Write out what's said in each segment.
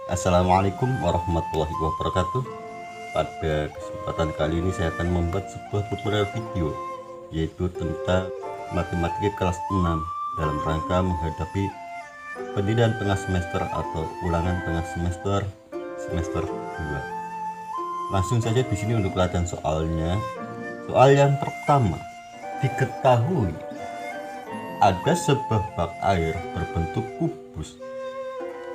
Assalamualaikum warahmatullahi wabarakatuh. Pada kesempatan kali ini saya akan membuat sebuah tutorial video, yaitu tentang matematika kelas 6 dalam rangka menghadapi pendidikan tengah semester atau ulangan tengah semester 2. Langsung saja di sini untuk latihan soalnya. Soal yang pertama, diketahui ada sebuah bak air berbentuk kubus.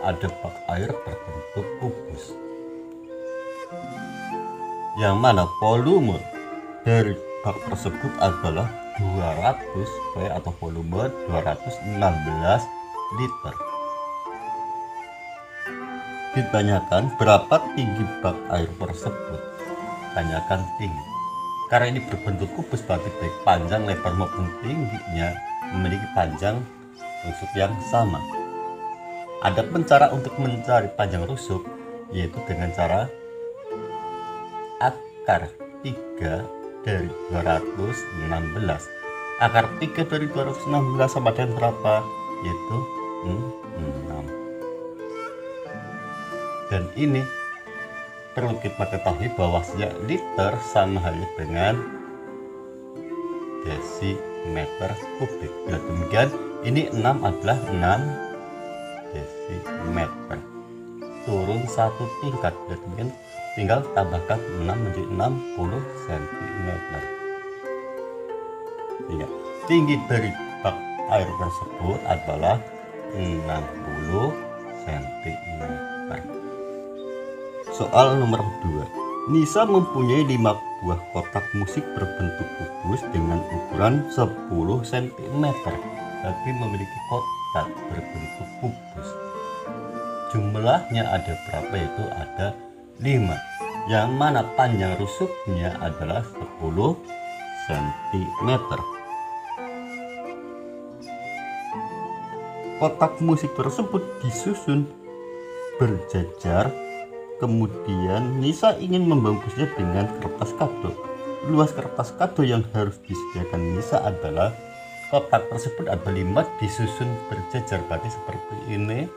Ada bak air berbentuk kubus, yang mana volume dari bak tersebut adalah 200 V atau volume 216 liter. Ditanyakan berapa tinggi bak air tersebut. Tanyakan tinggi. Karena ini berbentuk kubus, berarti baik panjang, lebar maupun tingginya memiliki panjang rusuk yang sama. Adapun cara untuk mencari panjang rusuk yaitu dengan cara akar 3 dari 216. Akar 3 dari 216 sama dengan berapa? Yaitu 6. Dan ini perlu kita ketahui bahwasanya liter sama halnya dengan desimeter kubik. Bila demikian, ini 6 adalah 6 desimeter. Turun satu tingkat. Bila demikian, tinggal tambahkan 6 menjadi 60 cm. Sehingga tinggi dari bak air tersebut adalah 60 cm. Soal nomor 2. Nisa mempunyai 5 buah kotak musik berbentuk kubus dengan ukuran 10 cm, tapi memiliki kotak berbentuk kubus. Jumlahnya ada berapa? Yaitu ada 5, yang mana panjang rusuknya adalah 10 cm. Kotak musik tersebut disusun berjajar. Kemudian Nisa ingin membungkusnya dengan kertas kado. Luas kertas kado yang harus disediakan Nisa adalah, kotak tersebut ada 5 disusun berjajar, berarti seperti ini.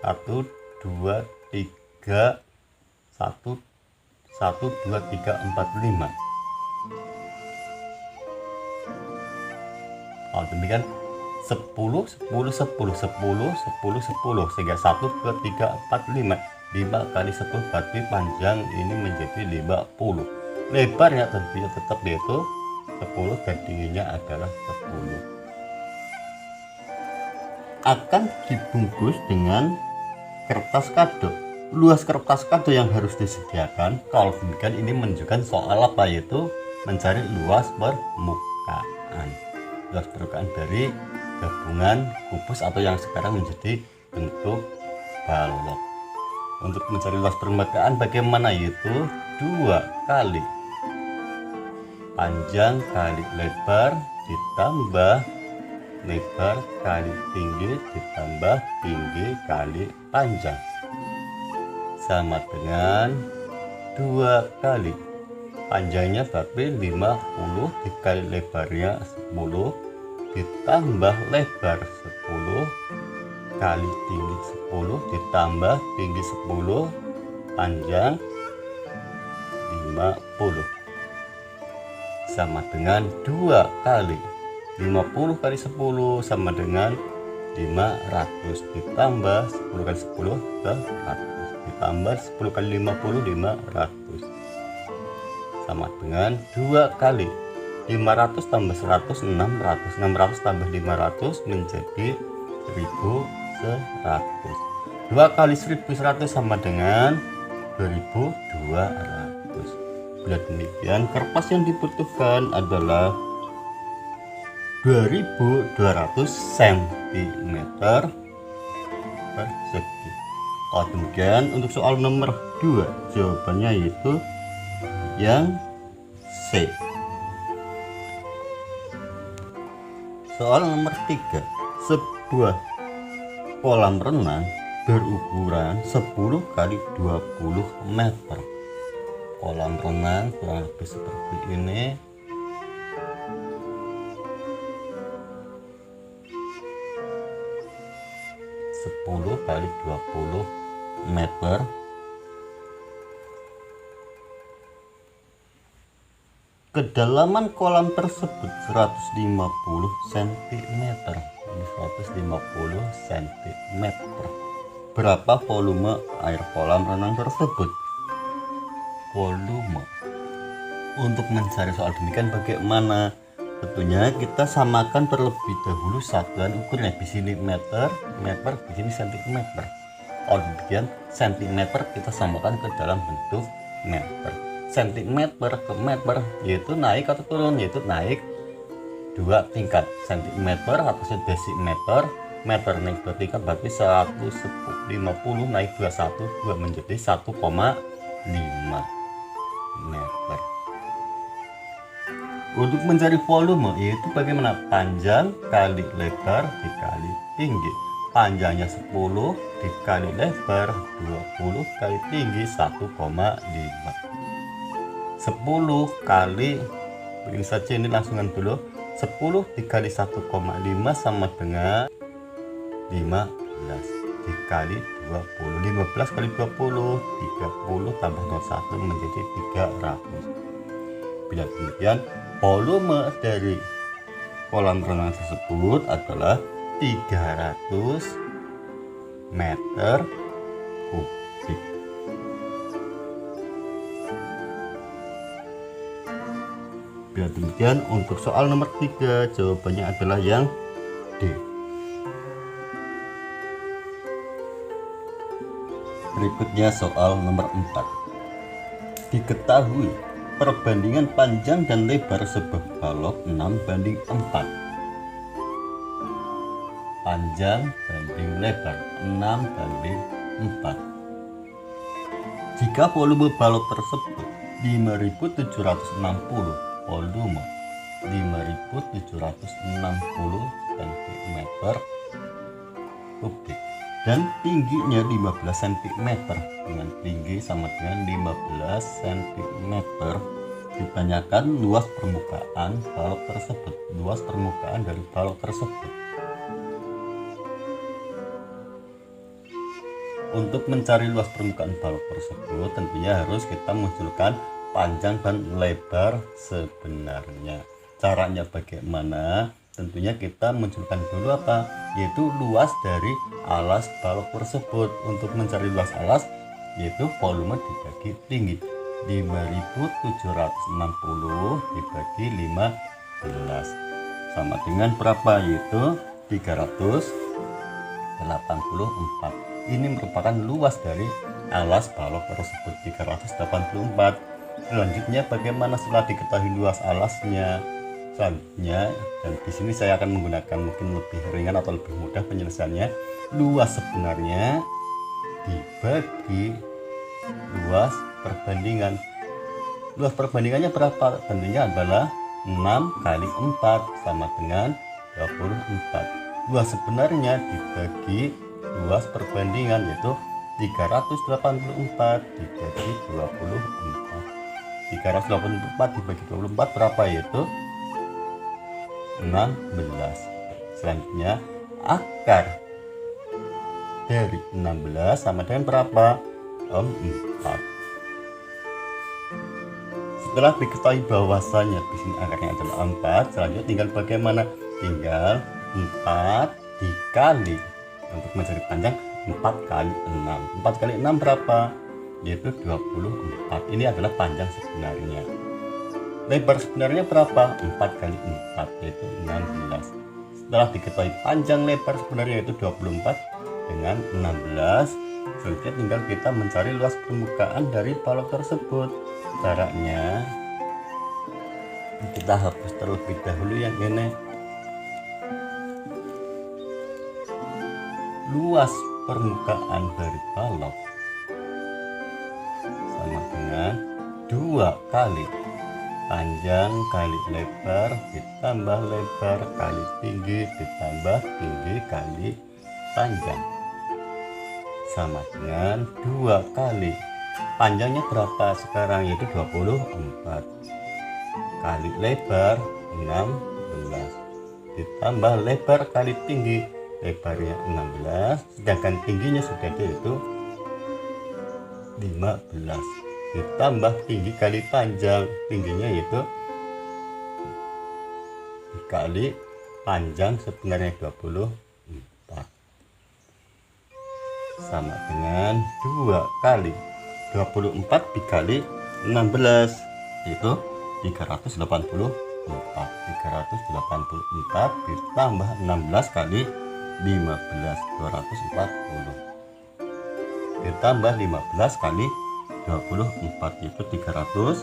1, 2, 3, 1, 1, 2, 3, 4, 5. Demikian 10, 10, 10, 10, 10, 10, sehingga 1, 2, 3, 4, 5. 5 kali 10 berarti panjang ini menjadi 50. Lebarnya tentunya tetap yaitu 10 dan tingginya adalah 10. Akan dibungkus dengan kertas kado. Luas kertas kado yang harus disediakan, kalau demikian ini menunjukkan soal apa, yaitu mencari luas permukaan. Luas permukaan dari gabungan kubus atau yang sekarang menjadi bentuk balok. Untuk mencari luas permukaan bagaimana? Yaitu 2 kali panjang kali lebar ditambah lebar kali tinggi ditambah tinggi kali panjang, sama dengan 2 kali panjangnya berarti 50 dikali lebarnya 10 ditambah lebar 10 kali tinggi 10 ditambah tinggi 10 panjang 50, sama dengan 2 kali 50 kali 10 sama dengan 500 ditambah 10 kali 10 100 ditambah 10 kali 50 500, sama dengan 2 kali 500 tambah 100 600, 600 tambah 500 menjadi 1100. 2 kali 1100 sama dengan 2200. Bila demikian, kertas yang dibutuhkan adalah 2200 cm persegi. Demikian untuk soal nomor 2, jawabannya yaitu yang C. Soal nomor 3. Sebuah kolam renang berukuran 10 kali 20 meter. Kolam renang kurang lebih seperti ini. Sepuluh kali 20 meter. Kedalaman kolam tersebut 150 cm. Ini 150 cm. Berapa volume air kolam renang tersebut? Volume. Untuk mencari soal demikian bagaimana? Tentunya kita samakan terlebih dahulu satuan ukurnya. Di sini meter, di sini sentimeter. Kalau demikian sentimeter kita samakan ke dalam bentuk meter. Sentimeter ke meter yaitu naik atau turun, yaitu naik 2 tingkat. Sentimeter atasnya desimeter, meter naik 2 tingkat berarti 150 naik 2 menjadi 1,5 meter. Untuk mencari volume yaitu bagaimana? Panjang kali lebar dikali tinggi. Panjangnya 10 dikali lebar 20 kali tinggi 1,5. 10 kali, begini saja, ini langsungan dulu. 10 dikali 1,5 sama dengan 15 dikali 20. 15 kali 20 30 tambah 01 menjadi 300. Bila demikian volume dari kolam renang tersebut adalah 300 meter kubik. Bila demikian untuk soal nomor 3 jawabannya adalah yang D. Berikutnya soal nomor 4. Diketahui perbandingan panjang dan lebar sebuah balok 6:4. Panjang banding lebar 6:4. Jika volume balok tersebut 5.760, volume 5.760 cm kubik dan tingginya 15 cm, dengan tinggi sama dengan 15 cm, ditanyakan luas permukaan balok tersebut, luas permukaan dari balok tersebut. Untuk mencari luas permukaan balok tersebut tentunya harus kita munculkan panjang dan lebar sebenarnya. Caranya bagaimana? Tentunya kita munculkan dulu apa? Yaitu luas dari alas balok tersebut. Untuk mencari luas alas yaitu volume dibagi tinggi. 5.760 dibagi 15 sama dengan berapa? Yaitu 384. Ini merupakan luas dari alas balok tersebut, 384. Selanjutnya bagaimana setelah diketahui luas alasnya? Selanjutnya, dan di sini saya akan menggunakan mungkin lebih ringan atau lebih mudah penyelesaiannya. Luas sebenarnya dibagi luas perbandingan. Luas perbandingannya berapa? Tentunya adalah 6 kali 4 sama dengan 24. Luas sebenarnya dibagi luas perbandingan yaitu 384 dibagi 24. 384 dibagi 24 berapa? Yaitu 16. Selanjutnya akar dari 16 sama dengan berapa? 4. Setelah diketahui bahwasanya di sini akarnya adalah 4, selanjutnya tinggal bagaimana? Tinggal 4 dikali, untuk mencari panjang 4 kali 6. 4 kali 6 berapa? Yaitu 24. Ini adalah panjang sebenarnya. Lebar sebenarnya berapa? 4 kali 4 yaitu 16. Setelah diketahui panjang lebar sebenarnya yaitu 24 dengan 16, selanjutnya tinggal kita mencari luas permukaan dari balok tersebut. Caranya kita hapus terlebih dahulu yang ini. Luas permukaan dari balok sama dengan 2 kali panjang kali lebar ditambah lebar kali tinggi ditambah tinggi kali panjang, sama dengan 2 kali panjangnya berapa sekarang, yaitu 24 kali lebar 16 ditambah lebar kali tinggi, lebarnya 16 sedangkan tingginya sudah ada yaitu 15 ditambah tinggi kali panjang, tingginya itu dikali panjang sebenarnya 24 sama dengan 2 kali 24 dikali 16 itu 384 ditambah 16 kali 15 240 ditambah 15 kali 24 itu 360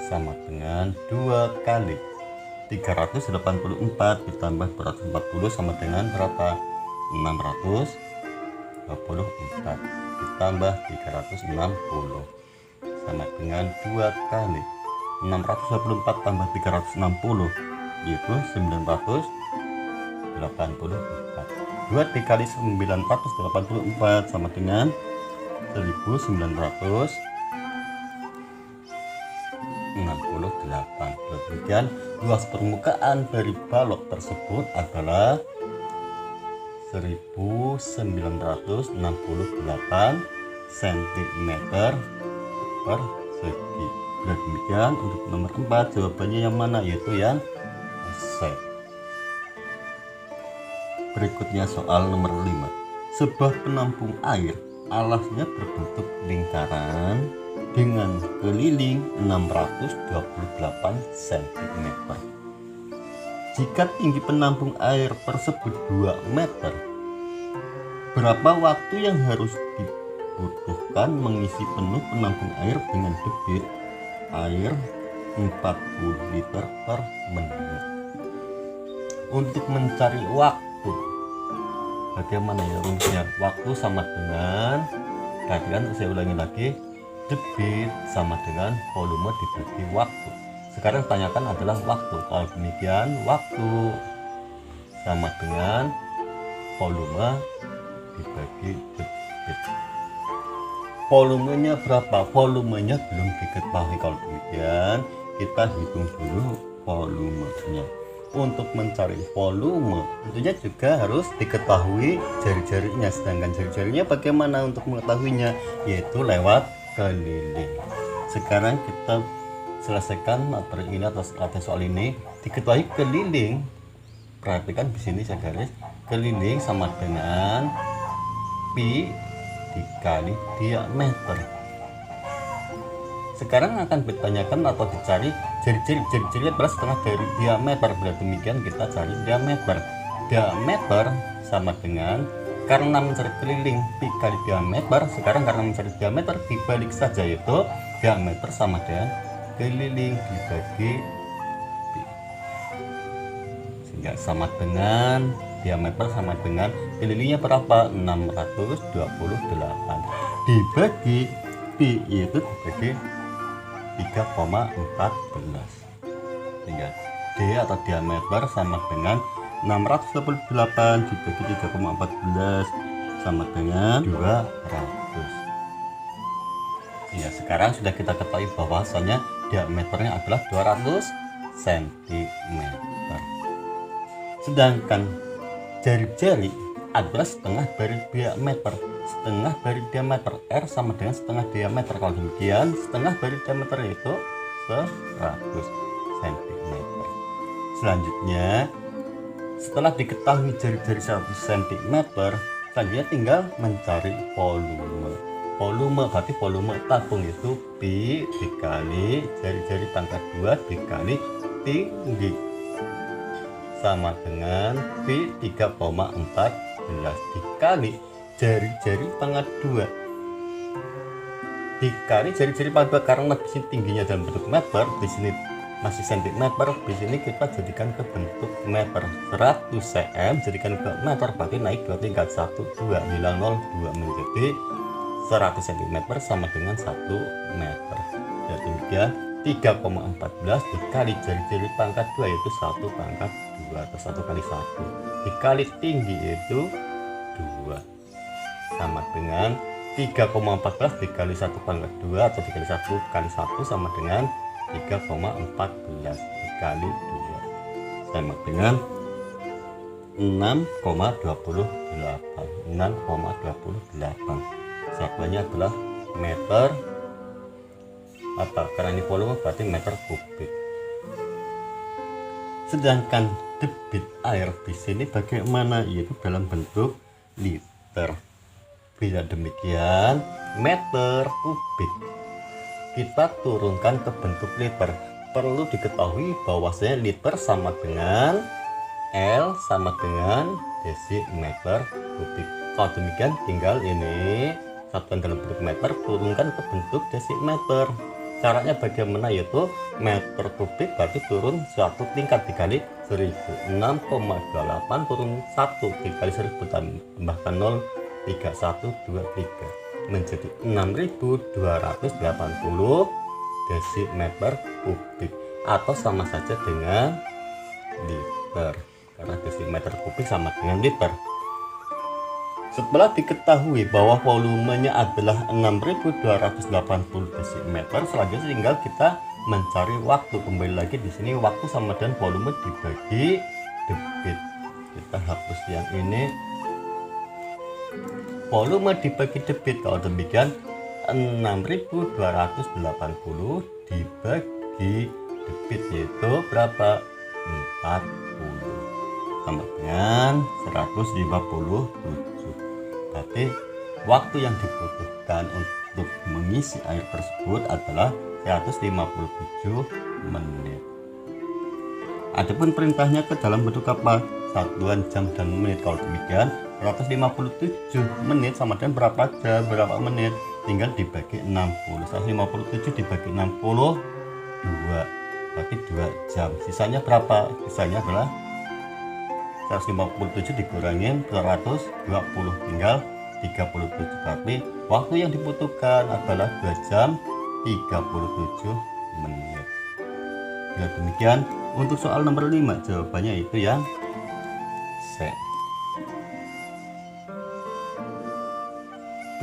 sama dengan 2 kali 384 ditambah 240 sama dengan berapa? 624 ditambah 360 sama dengan 2 kali 624 tambah 360 itu 984. 2 dikali 984 sama dengan 1968. Demikian luas permukaan dari balok tersebut adalah 1968 cm persegi. Demikian untuk nomor 4 jawabannya yang mana, yaitu yang C. Berikutnya soal nomor 5. Sebuah penampung air alasnya berbentuk lingkaran dengan keliling 628 cm. Jika tinggi penampung air tersebut 2 meter, berapa waktu yang harus dibutuhkan mengisi penuh penampung air dengan debit air 40 liter per menit? Untuk mencari waktu, bagaimana ya rumusnya? Waktu sama dengan, perhatikan saya ulangi lagi, debit sama dengan volume dibagi waktu. Sekarang tanyakan adalah waktu. Kalau demikian, waktu sama dengan volume dibagi debit. Volumenya berapa? Volumenya belum diketahui. Kalau demikian, kita hitung dulu volumenya. Untuk mencari volume tentunya juga harus diketahui jari-jarinya. Sedangkan jari-jarinya bagaimana untuk mengetahuinya? Yaitu lewat keliling. Sekarang kita selesaikan materi ini atau soal ini. Diketahui keliling, perhatikan di sini saya garis, keliling sama dengan pi dikali diameter. Sekarang akan ditanyakan atau dicari jari-jari adalah setengah dari diameter. Bila demikian kita cari diameter. Diameter sama dengan, karena mencari keliling pi kali diameter, sekarang karena mencari diameter dibalik saja, yaitu diameter sama dengan keliling dibagi pi, sehingga sama dengan diameter sama dengan kelilingnya berapa? 628 dibagi pi, yaitu dibagi 3,14, sehingga D atau diameter sama dengan 628 dibagi 3,14 sama dengan 200. Ya, sekarang sudah kita ketahui bahwasanya diameternya adalah 200 cm. Sedangkan jari-jari adalah setengah dari diameter. Setengah dari diameter R sama dengan setengah diameter. Kalau demikian, setengah dari diameter itu 100 cm. Selanjutnya, setelah diketahui jari-jari 100 cm, selanjutnya tinggal mencari volume. Volume berarti volume tabung itu pi dikali jari-jari pangkat 2 dikali tinggi sama dengan pi 3,14 dikali jari-jari pangkat 2 dikali jari-jari pangkat 2, karena di sini tingginya dalam bentuk meter, di sini masih centimeter, di sini kita jadikan ke bentuk meter. 100 cm jadikan ke meter, berarti naik 2 tingkat 1 2 hilang 0 2 menjadi 100 cm sama dengan 1 meter. Dan demikian 3,14 dikali jari-jari pangkat 2 yaitu 1 pangkat 2 atau 1 kali 1 dikali tinggi itu 2 sama dengan 3,14 dikali 1 pangkat 2 atau dikali 1 kali 1 sama dengan 3,14 dikali 2 sama dengan 6,28. Satuannya adalah meter, karena ini volume berarti meter kubik. Sedangkan debit air di sini bagaimana, yaitu dalam bentuk liter. Bila demikian, meter kubik kita turunkan ke bentuk liter. Perlu diketahui bahwasanya liter sama dengan L sama dengan desimeter kubik. Kalau demikian, tinggal ini satuan dalam bentuk meter turunkan ke bentuk desimeter. Caranya bagaimana, yaitu meter kubik berarti turun suatu tingkat dikali 1000. 6,28 turun 1 dikali 1000 tambahkan 0, 3123 menjadi 6280 desimeter kubik, atau sama saja dengan liter, karena desimeter kubik sama dengan liter. Setelah diketahui bahwa volumenya adalah 6280 desimeter, selanjutnya tinggal kita mencari waktu. Kembali lagi di sini waktu sama dengan volume dibagi debit. Kita hapus yang ini. Volume dibagi debit, kalau demikian 6280 dibagi debit yaitu berapa? 40 sama dengan 157. Berarti waktu yang dibutuhkan untuk mengisi air tersebut adalah 157 menit. Adapun perintahnya ke dalam bentuk apa? Satuan jam dan menit. Kalau demikian 157 menit sama dengan berapa jam, berapa menit? Tinggal dibagi 60. 157 dibagi 62 berarti 2 jam. Sisanya berapa? Sisanya adalah 157 dikurangin 120, tinggal 37. Berarti waktu yang dibutuhkan adalah 2 jam 37 menit. Ya, demikian untuk soal nomor 5, jawabannya itu yang C.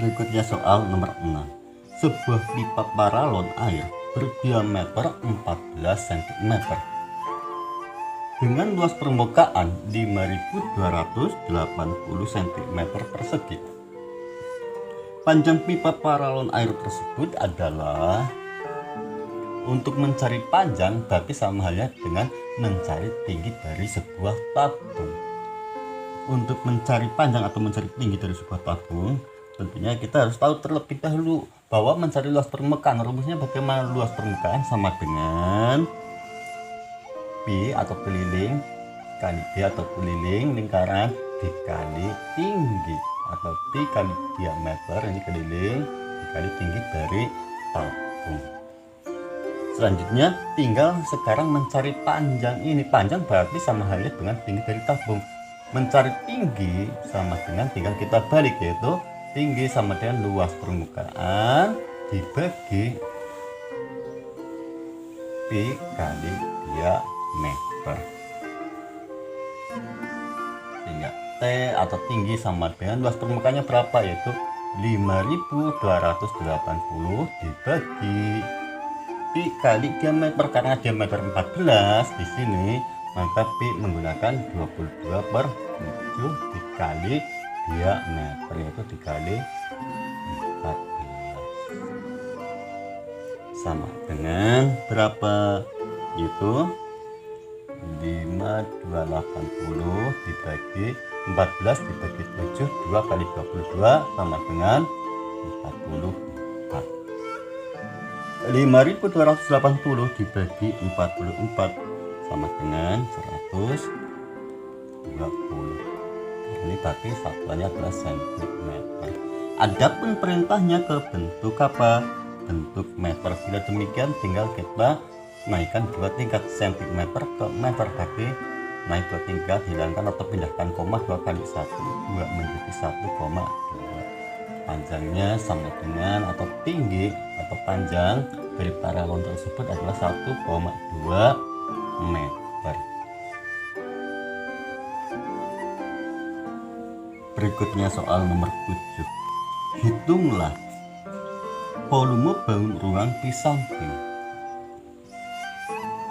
Berikutnya soal nomor 6. Sebuah pipa paralon air berdiameter 14 cm dengan luas permukaan 5280 cm persegi. Panjang pipa paralon air tersebut adalah, untuk mencari panjang berarti sama halnya dengan mencari tinggi dari sebuah tabung. Untuk mencari panjang atau mencari tinggi dari sebuah tabung, tentunya kita harus tahu terlebih dahulu bahwa mencari luas permukaan, rumusnya bagaimana? Luas permukaan sama dengan Pi atau keliling kali D atau keliling lingkaran dikali tinggi, atau Pi kali diameter, ini keliling dikali tinggi dari tabung. Selanjutnya tinggal sekarang mencari panjang. Ini panjang berarti sama halnya dengan tinggi dari tabung. Mencari tinggi sama dengan tinggal kita balik, yaitu tinggi sama dengan luas permukaan dibagi Pi kali diameter. Sehingga T atau tinggi sama dengan luas permukaannya berapa, yaitu 5280 dibagi Pi kali diameter. Karena diameter 14 di sini, maka Pi menggunakan 22/7 dikali diameter, yaitu dikali 14 sama dengan berapa? Itu 5280 dibagi 14 dibagi 7, 2 kali 22 sama dengan 44. 5280 dibagi 44 sama dengan 120. Ini berarti satuannya adalah cm. Adapun perintahnya ke bentuk apa? Bentuk meter. Bila demikian tinggal kita naikkan 2 tingkat cm ke meter, tapi naik 2 tingkat, hilangkan atau pindahkan koma 2 kali 1, 2 menjadi 1,2. Panjangnya sama dengan atau tinggi atau panjang dari paralon tersebut adalah 1,2 meter. Berikutnya soal nomor 7. Hitunglah volume baut ruang di samping.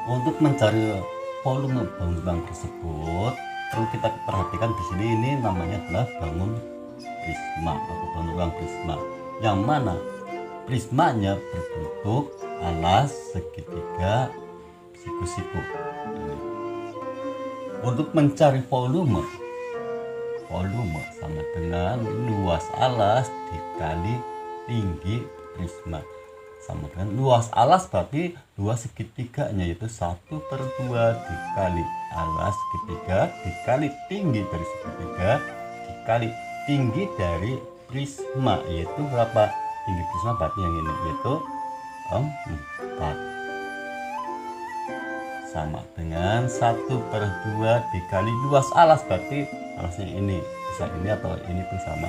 Untuk mencari volume baut ruang tersebut, perlu kita perhatikan di sini, ini namanya adalah bangun prisma atau bangun ruang prisma, yang mana prismanya berbentuk alas segitiga siku-siku. Untuk mencari volume sama dengan luas alas dikali tinggi prisma, sama dengan luas alas berarti luas segitiganya, yaitu 1/2 dikali alas segitiga dikali tinggi dari segitiga dikali tinggi dari prisma, yaitu berapa? Tinggi prisma berarti yang ini, yaitu 4, sama dengan 1/2 dikali luas alas, berarti alasnya ini bisa ini atau ini pun sama,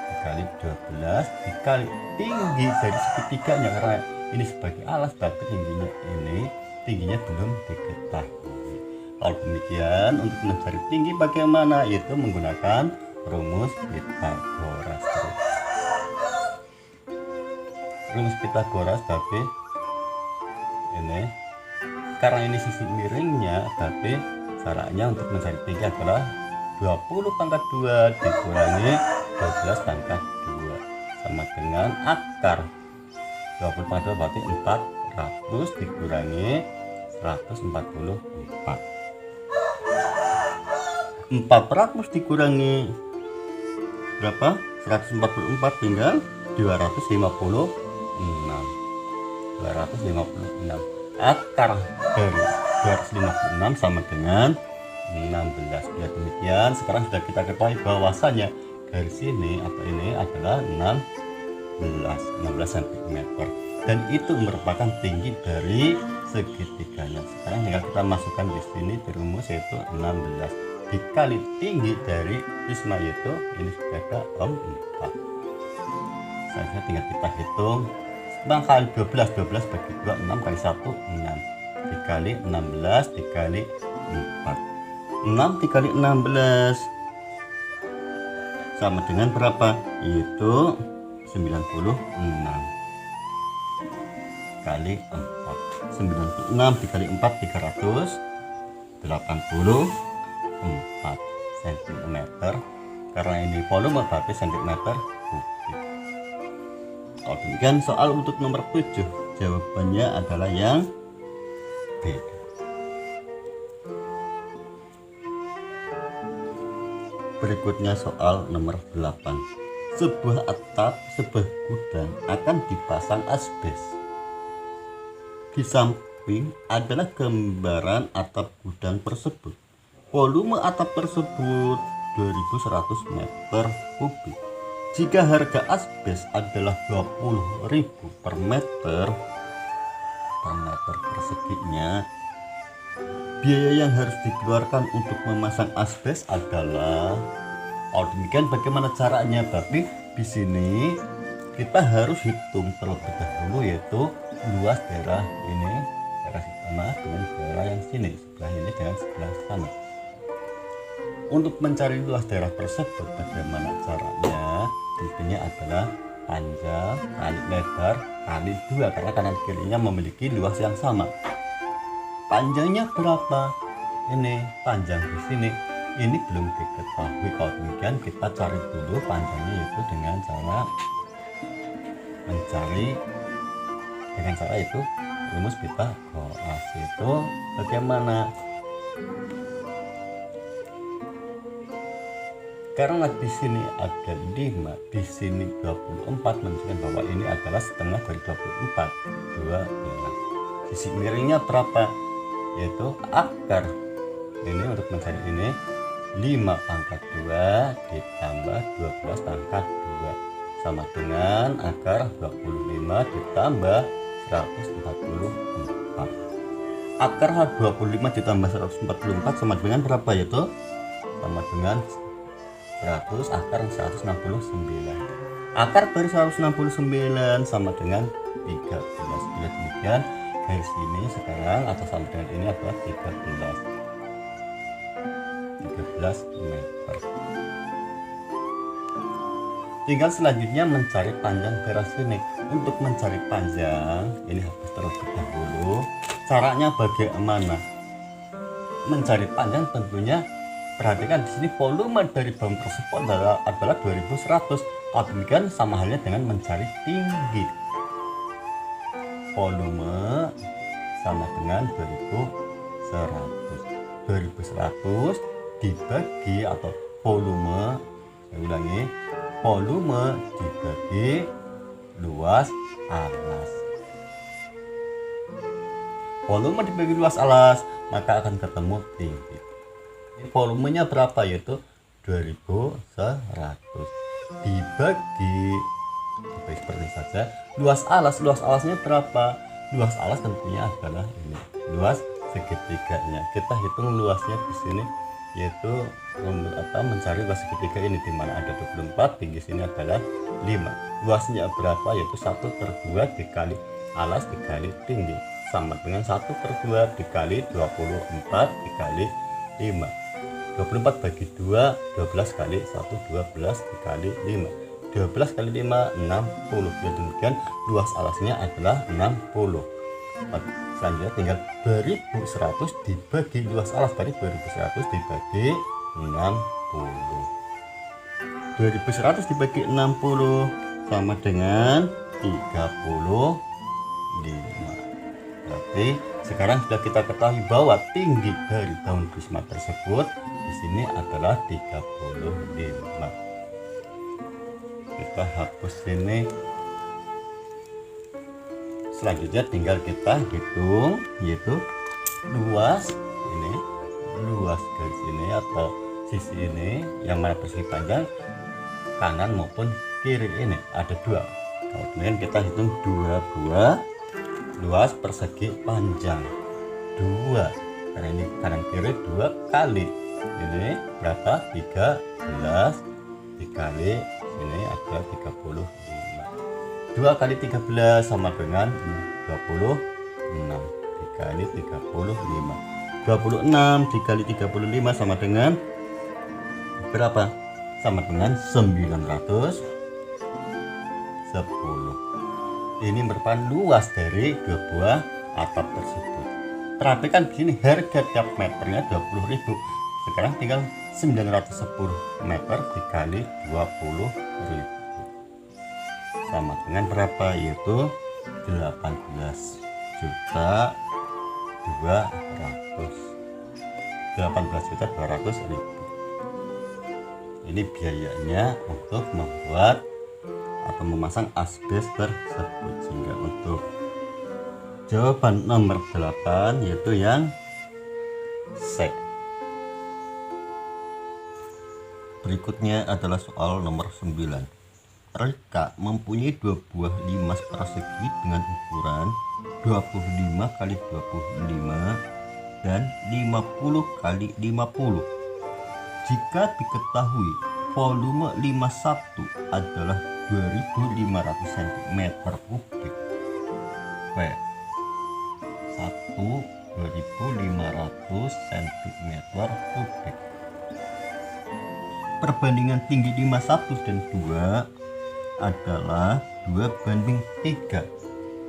dikali 12 dikali tinggi dari segitiganya, karena ini sebagai alas berarti tingginya belum diketahui. Kalau demikian, untuk mencari tinggi bagaimana? Yaitu menggunakan rumus Pythagoras. Rumus Pythagoras berarti ini, karena ini sisi miringnya, berarti caranya untuk mencari tinggi adalah 20/2 dikurangi 12/2 sama dengan akar 20/2 berarti 400 dikurangi 144. 400 dikurangi berapa? 144 tinggal 256. Akar dari 256 sama dengan 16. Biar demikian, sekarang sudah kita ketahui bahwasanya dari sini atau ini adalah 16 cm, dan itu merupakan tinggi dari segitiganya. Sekarang tinggal kita masukkan di sini di rumus, yaitu 16 dikali tinggi dari prisma, yaitu ini sudah ada 4. Selanjutnya tinggal kita hitung 9 kali 12 bagi 2, 6 kali 1 6 dikali 16 dikali 4, 6 dikali 16 sama dengan berapa? Yaitu 96 kali 4. 96 dikali 4 384 cm, karena ini volume berarti cm3. Kalau demikian, soal untuk nomor 7 jawabannya adalah yang B. Berikutnya soal nomor 8. Sebuah atap sebuah gudang akan dipasang asbes. Di samping adalah gambaran atap gudang tersebut. Volume atap tersebut 2100 meter kubik. Jika harga asbes adalah 20.000 per meter perseginya, biaya yang harus dikeluarkan untuk memasang asbes adalah. Kalau demikian, bagaimana caranya? Berarti di sini kita harus hitung terlebih dahulu, yaitu luas daerah ini, daerah sana dengan daerah yang sini, sebelah ini dengan sebelah sana. Untuk mencari luas daerah tersebut, bagaimana caranya? Tentunya adalah panjang kali lebar kali 2, karena kanan kirinya memiliki luas yang sama. Panjangnya berapa? Ini panjang di sini, ini belum diketahui. Kalau demikian, kita cari dulu panjangnya, yaitu dengan cara itu rumus Pythagoras. Itu bagaimana? Karena di sini ada 5, di sini 24, menunjukkan bahwa ini adalah setengah dari 24. 12. Sisi miringnya berapa? Yaitu akar. Ini untuk mencari ini 5/2 ditambah 12/2 sama dengan akar 25 ditambah 144. Akar 25 ditambah 144 sama dengan berapa? Yaitu sama dengan 100 akar 169. Akar dari 169 sama dengan 13. Bila demikian, garis ini sekarang atau sama dengan ini adalah 13 meter. Tinggal selanjutnya mencari panjang daerah sini. Untuk mencari panjang ini harus terlebih dahulu. Caranya bagaimana? Mencari panjang tentunya Perhatikan di sini volume dari bangun tersebut adalah 2100. Kalau demikian sama halnya dengan mencari tinggi. Volume sama dengan 2100. 2100 dibagi atau volume, saya ulangi, volume dibagi luas alas. Volume dibagi luas alas, maka akan ketemu tinggi. Volumenya berapa? Yaitu 2100 dibagi seperti saja luas alas. Luas alasnya berapa? Luas alas tentunya adalah ini, luas segitiganya. Kita hitung luasnya di sini, yaitu mencari luas segitiga ini, di mana ada 24, tinggi sini adalah 5. Luasnya berapa? Yaitu 1/2 dikali alas dikali tinggi, sama dengan 1/2 dikali 24 dikali 5. 24 bagi 2, 12 kali 1, 12 dikali 5. 12 kali 5, 60. Demikian luas alasnya adalah 60. Selanjutnya tinggal 2100 dibagi luas alas, tadi 2100 dibagi 60. 2100 dibagi 60 sama dengan 35. Berarti sekarang sudah kita ketahui bahwa tinggi dari daun prisma tersebut di sini adalah 35. Kita hapus ini. Selanjutnya tinggal kita hitung, yaitu luas ini, luas garis ini atau sisi ini yang mana persegi panjang kanan maupun kiri ini ada 2. Kemudian kita hitung 2 buah luas persegi panjang 2, karena ini kanan kiri 2 kali ini berapa? 13 dikali ini adalah 35. 2 kali 13 sama dengan 26 dikali 35. 26 dikali 35 sama dengan berapa? Sama dengan 910. Ini merupakan luas dari 2 buah atap tersebut. Perhatikan di sini harga tiap meternya 20.000. Sekarang tinggal 910 meter dikali 20.000 sama dengan berapa? Yaitu 18.200.000. 18.200.000. Ini biayanya untuk membuat atau memasang asbes tersebut. Sehingga untuk jawaban nomor 8 yaitu yang C. Berikutnya adalah soal nomor 9. Rika mempunyai 2 buah limas persegi dengan ukuran 25 kali 25 dan 50 kali 50. Jika diketahui volume limas 1 adalah 2500 cm3. P 1 2500 cm3. Perbandingan tinggi limas 1 dan 2 adalah 2:3.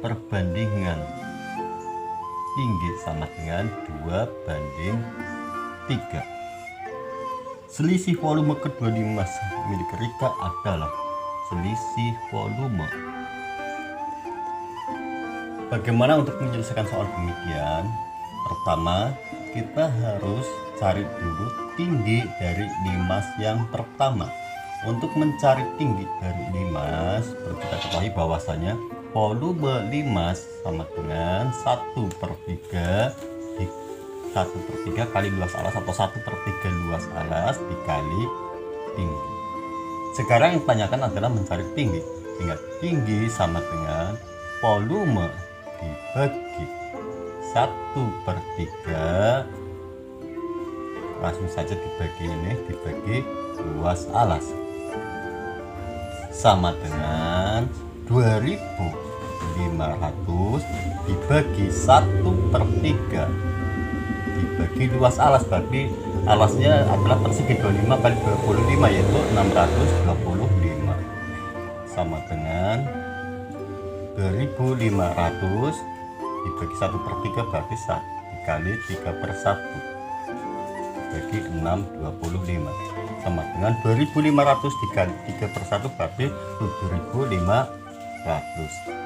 Perbandingan tinggi sama dengan 2:3. Selisih volume kedua limas milik Rika adalah selisih volume. Bagaimana untuk menyelesaikan soal demikian? Pertama, kita harus cari dulu tinggi dari limas yang pertama. Untuk mencari tinggi dari limas, perlu kita ketahui bahwasanya volume limas sama dengan 1/3 kali luas alas atau 1/3 luas alas dikali tinggi. Sekarang yang ditanyakan adalah mencari tinggi, sehingga tinggi sama dengan volume dibagi 1/3, langsung saja dibagi ini, dibagi luas alas, sama dengan 2500 dibagi 1/3 dibagi luas alas. Berarti alasnya adalah persegi 25 kali 25 yaitu 625, sama dengan 2500 dibagi 1/3 berarti dikali 3/1. dibagi 6 25 sama dengan 2500 dikali 3 per 1 berarti 7500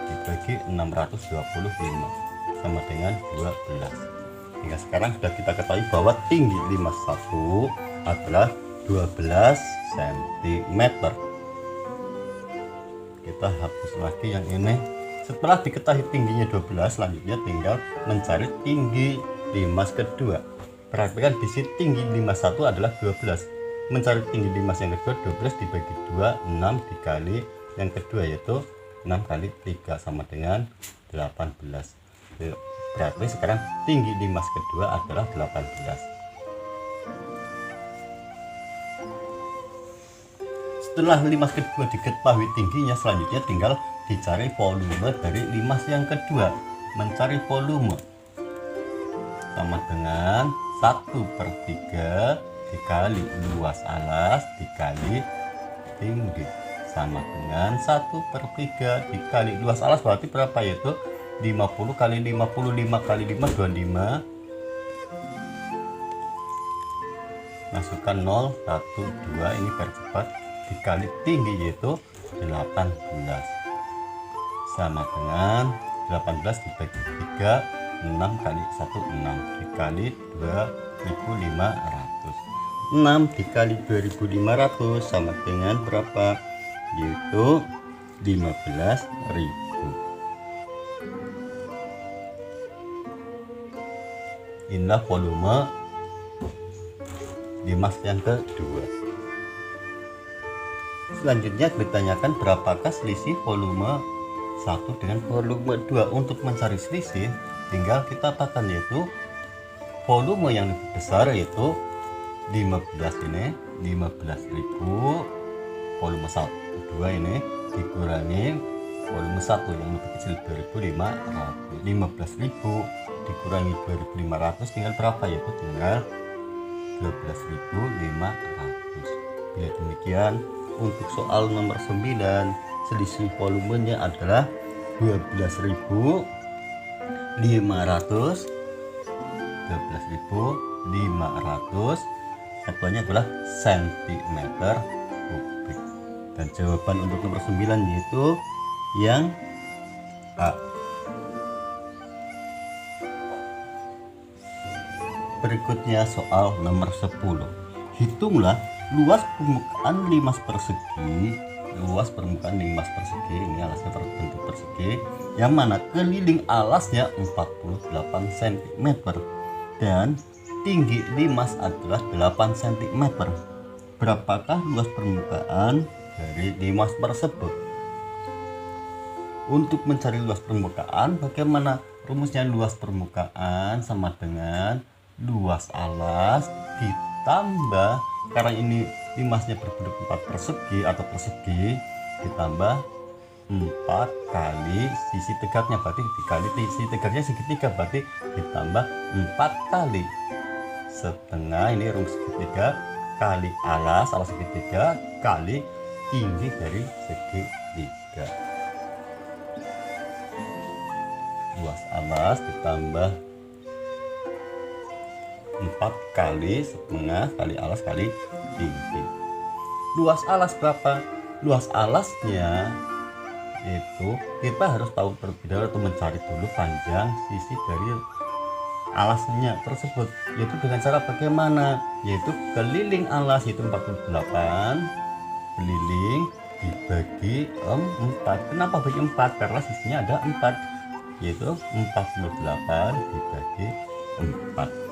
dibagi 625 sama dengan 12. Hingga sekarang sudah kita ketahui bahwa tinggi limas 1 adalah 12 cm. Kita hapus lagi yang ini. Setelah diketahui tingginya 12, selanjutnya tinggal mencari tinggi limas kedua. Perhatikan di sini tinggi limas 1 adalah 12. Mencari tinggi limas yang kedua, 12 dibagi 2, 6 dikali yang kedua yaitu 6 kali 3 sama dengan 18. Berarti sekarang tinggi limas kedua adalah 18. Setelah limas kedua diketahui tingginya, selanjutnya tinggal dicari volume dari limas yang kedua. Mencari volume sama dengan 1/3 dikali luas alas dikali tinggi sama dengan 1/3 dikali luas alas, berarti berapa, yaitu 50 kali 50, 5 kali 5 25. Masukkan 0 1 2 ini percepat dikali tinggi yaitu 18 sama dengan 18 dibagi 3, 6 kali 1 6 dikali 2500. 6 dikali 2500 sama dengan berapa, yaitu 15.000. Inilah volume limas yang kedua. Selanjutnya ditanyakan berapakah selisih volume 1 dengan volume 2. Untuk mencari selisih tinggal kita katakan yaitu volume yang lebih besar yaitu 15 ini 15.000, volume 2 ini dikurangi volume 1 yang lebih kecil 2500. 15.000 dikurangi 2500 tinggal berapa, yaitu tinggal 12.500. Bila demikian untuk soal nomor 9 selisih volumenya adalah 12.500. Satuannya adalah cm3. Dan jawaban untuk nomor 9 yaitu yang A. Berikutnya soal nomor 10. Hitunglah luas permukaan limas persegi. Luas permukaan limas persegi, ini alasnya berbentuk persegi, yang mana keliling alasnya 48 cm dan tinggi limas adalah 8 cm. Berapakah luas permukaan dari limas tersebut? Untuk mencari luas permukaan, bagaimana rumusnya? Luas permukaan sama dengan luas alas ditambah, karena ini limasnya berbentuk 4 persegi atau persegi, ditambah 4 kali sisi tegaknya, berarti dikali sisi tegaknya segitiga, berarti ditambah 4 kali setengah, ini rumus segitiga, kali alas segitiga kali tinggi dari segitiga. Luas alas ditambah 4 kali setengah kali alas kali tinggi. Luas alas berapa? Luas alasnya itu kita harus tahu terlebih dahulu atau mencari dulu panjang sisi dari alasnya tersebut, yaitu dengan cara bagaimana? Yaitu keliling alas itu 48 keliling dibagi 4. Kenapa bagi 4? Karena sisinya ada 4, yaitu 48 dibagi 4.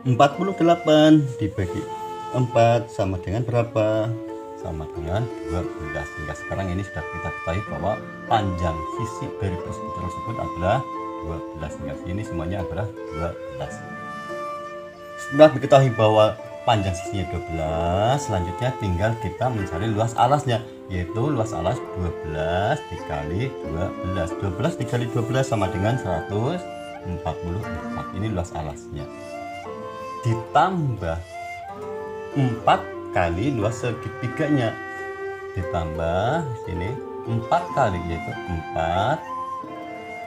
48 dibagi 4 sama dengan berapa? Sama dengan 12. Hingga sekarang ini sudah kita ketahui bahwa panjang sisi dari persegi tersebut adalah 12. Hingga sini semuanya adalah 12. Setelah diketahui bahwa panjang sisinya 12, selanjutnya tinggal kita mencari luas alasnya, yaitu luas alas 12 dikali 12. 12 dikali 12 sama dengan 144. Ini luas alasnya. Ditambah 4 kali luas segitiganya, ditambah sini 4 kali, yaitu 4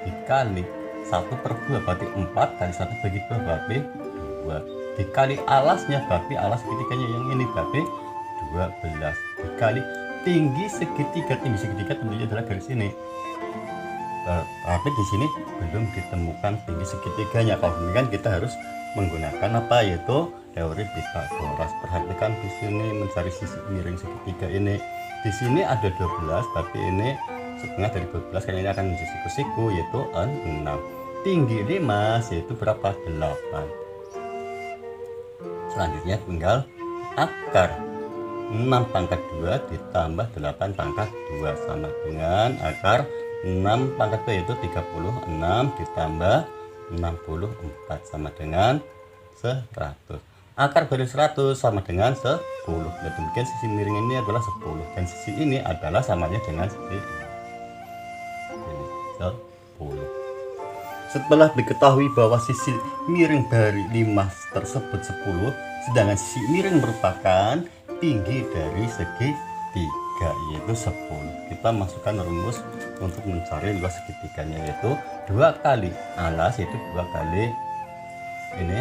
dikali 1/2, berarti 4 kali 1 bagi 2 berarti 2. dikali alasnya berarti alas segitiganya yang ini berarti 12 dikali tinggi segitiga tentunya adalah garis ini. Tapi di sini belum ditemukan tinggi segitiganya. Kalau demikian kita harus menggunakan apa, yaitu teori Pythagoras. Perhatikan di sini mencari sisi miring segitiga ini. Di sini ada 12 tapi ini setengah dari 12 karena ini akan menjadi siku-siku yaitu 6. Tinggi 5 yaitu berapa? 8. Selanjutnya tinggal akar 6 pangkat 2 ditambah 8 pangkat 2 sama dengan akar 6 pangkat 2 yaitu 36 ditambah 64 sama dengan 100. Akar dari 100 sama dengan 10. Dan demikian sisi miring ini adalah 10 dan sisi ini adalah samanya dengan sisi ini 10. Setelah diketahui bahwa sisi miring dari 5 tersebut 10, sedangkan sisi miring merupakan tinggi dari segitiga yaitu 10. Kita masukkan rumus untuk mencari luas segitiganya yaitu 2 kali alas yaitu 2 kali ini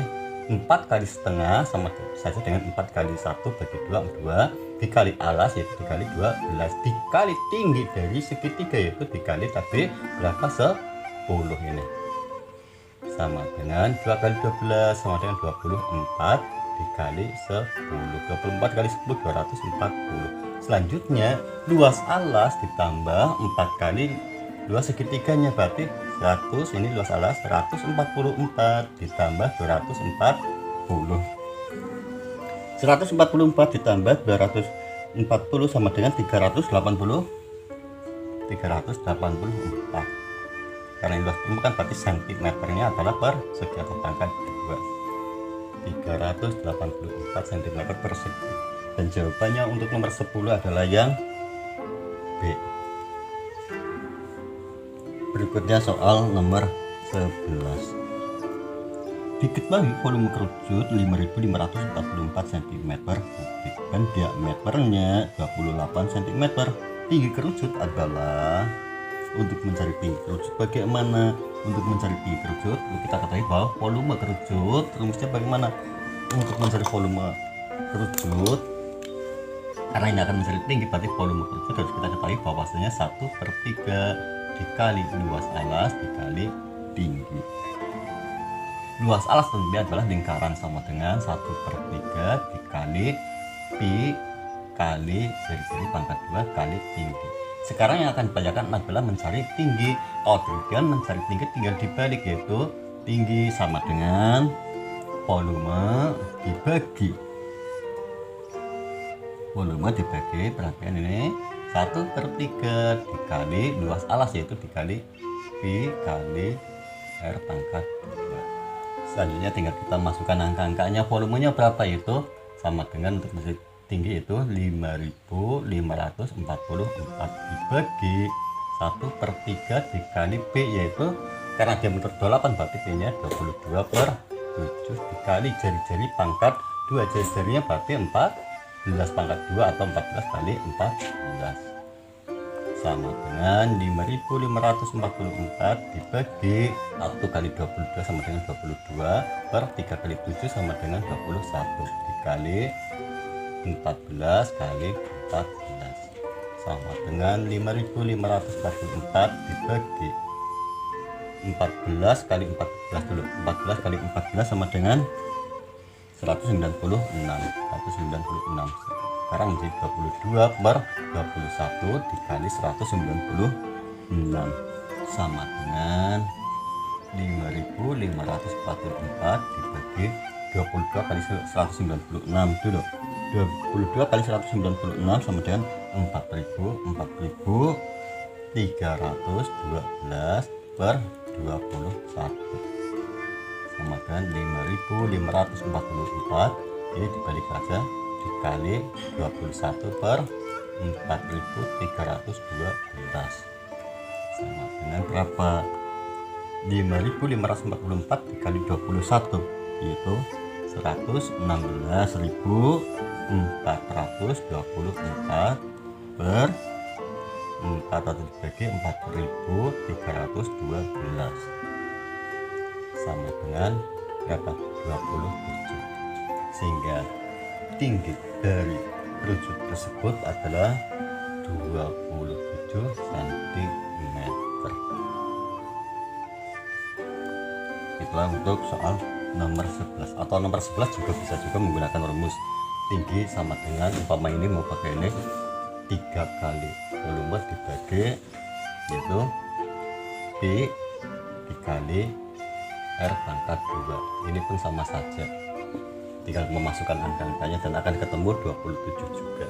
4 kali setengah sama saja dengan 4 kali 1 bagi 2 dikali alas yaitu dikali 12 dikali tinggi dari segitiga yaitu dikali tadi berapa 10 ini sama dengan 2 kali 12 sama dengan 24 dikali 10. 24 kali 10 240. Selanjutnya luas alas ditambah 4 kali luas segitiganya berarti 100. Ini luas alas 144 ditambah 240. 144 ditambah 240 sama dengan 384. Karena luas permukaan berarti sentimeternya adalah persegi atau pangkat 2. 384 cm persegi. Dan jawabannya untuk nomor 10 adalah yang B. Berikutnya soal nomor 11. Diketahui volume kerucut 5544 cm kubik dan diameternya 28 cm. Tinggi kerucut adalah. Untuk mencari tinggi kerucut bagaimana? Untuk mencari tinggi kerucut kita ketahui bahwa volume kerucut rumusnya bagaimana? Untuk mencari volume kerucut karena ini akan mencari tinggi berarti volume kerucut harus kita ketahui bahwasanya 1/3 dikali luas alas dikali tinggi. Luas alas tentunya adalah lingkaran sama dengan 1/3 dikali pi kali jari-jari pangkat 2 kali tinggi. Sekarang yang akan ditanyakan adalah mencari tinggi. Kalau demikian mencari tinggi tinggal dibalik yaitu tinggi sama dengan volume dibagi perhatikan ini 1/3 dikali luas alas yaitu dikali pi kali r pangkat 2. Selanjutnya tinggal kita masukkan angka-angkanya. Volumenya berapa yaitu sama dengan untuk mencari tinggi itu 5544 dibagi 1/3 dikali P yaitu karena diameter 28 berarti P nya 22/7 dikali jari-jari pangkat 2 jari-jarinya berarti 14 pangkat 2 atau 14 kali 14 sama dengan 5544 dibagi 1 kali 22 sama dengan 22 per 3 kali 7 sama dengan 21 dikali 14 kali 14 sama dengan 5544 dibagi 14 kali 14 dulu. 14 kali 14 sama dengan 196. Sekarang menjadi 22 per 21 dikali 196 sama dengan 5544 dibagi 22 kali 196 dulu. 22 kali 196 sama dengan 4312 per 21 sama dengan 5544 ini dibalik saja dikali 21 per 4312 sama dengan berapa? 5544 dikali 21 yaitu 116.424 per 400 dibagi 4312 sama dengan berapa? 27. sehingga tinggi dari kerucut tersebut adalah 27 cm. Itulah untuk soal nomor 11, atau nomor 11 juga bisa juga menggunakan rumus tinggi sama dengan umpama ini mau pakai ini 3 kali volume dibagi yaitu P dikali R pangkat 2. Ini pun sama saja, tinggal memasukkan angka-angkanya dan akan ketemu 27 juga.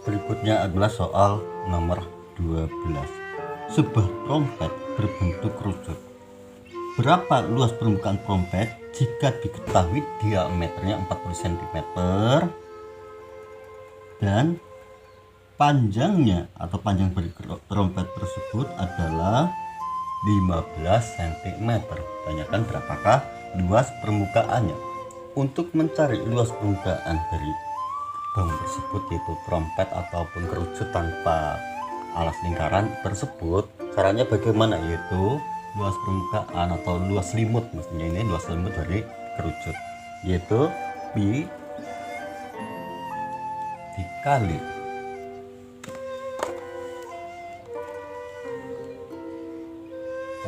Berikutnya adalah soal nomor 12. Sebuah trompet berbentuk kerucut. Berapa luas permukaan trompet jika diketahui diameternya 40 cm dan panjangnya atau panjang dari trompet tersebut adalah 15 cm. Tanyakan berapakah luas permukaannya. Untuk mencari luas permukaan dari bangun tersebut, yaitu trompet ataupun kerucut tanpa alas lingkaran tersebut, caranya bagaimana? Yaitu luas permukaan atau luas selimut, maksudnya ini luas selimut dari kerucut, yaitu pi dikali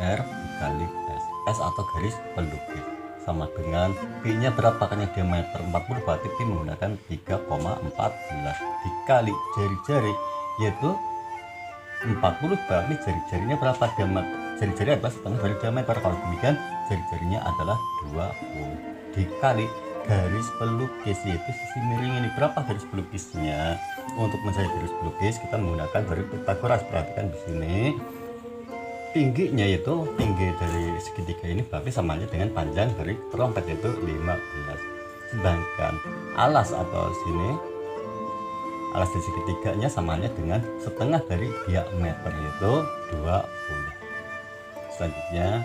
R dikali S atau garis pelukis, sama dengan P nya berapa, kan diameter 40, berarti P menggunakan 3,14 dikali jari-jari, yaitu 40 berarti jari-jarinya berapa, diameter jari-jari adalah setengah dari diameter. Kalau demikian jari-jarinya adalah 20 dikali garis pelukis, yaitu sisi miring ini. Berapa garis pelukisnya? Untuk mencari garis pelukis kita menggunakan dari Pythagoras. Perhatikan di sini tingginya, yaitu tinggi dari segitiga ini berarti samanya dengan panjang dari trompet, yaitu 15. Sedangkan alas atau sini alas dari segitiganya samanya dengan setengah dari diameter, yaitu 20. Selanjutnya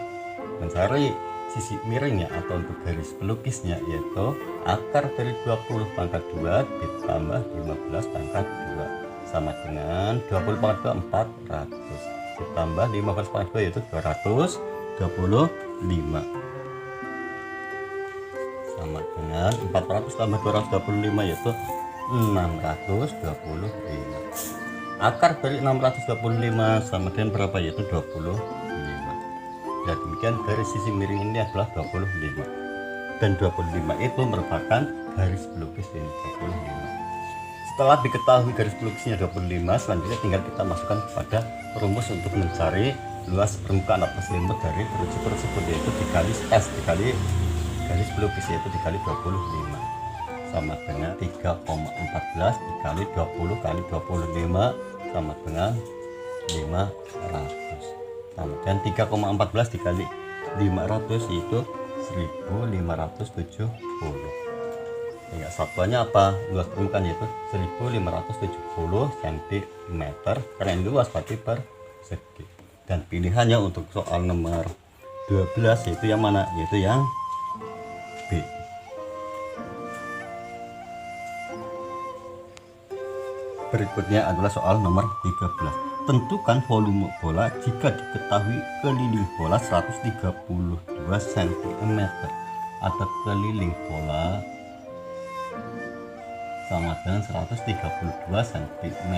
mencari sisi miringnya atau untuk garis pelukisnya, yaitu akar dari 20 pangkat 2 ditambah 15 pangkat 2 sama dengan 20 pangkat 2 400 ditambah 15 pangkat 2 yaitu 225 sama dengan 400 tambah 225 yaitu 625. Akar dari 625 sama dengan berapa, yaitu 25. Ya, demikian garis sisi miring ini adalah 25 dan 25 itu merupakan garis pelukis ini 25. Setelah diketahui garis pelukisnya 25, selanjutnya tinggal kita masukkan kepada rumus untuk mencari luas permukaan atau selimut dari kerucut tersebut, yaitu dikali S dikali garis pelukis, yaitu dikali 25 sama dengan 3,14 dikali 20 kali 25 sama dengan 500. Kemudian 3,14 dikali 500 itu 1570. Ya, satuannya apa? Luas permukaan yaitu 1570 cm, karena ini luas berarti persegi. Dan pilihannya untuk soal nomor 12 yaitu yang mana? Yaitu yang B. Berikutnya adalah soal nomor 13. Tentukan volume bola jika diketahui keliling bola 132 cm. Ada keliling bola sama dengan 132 cm.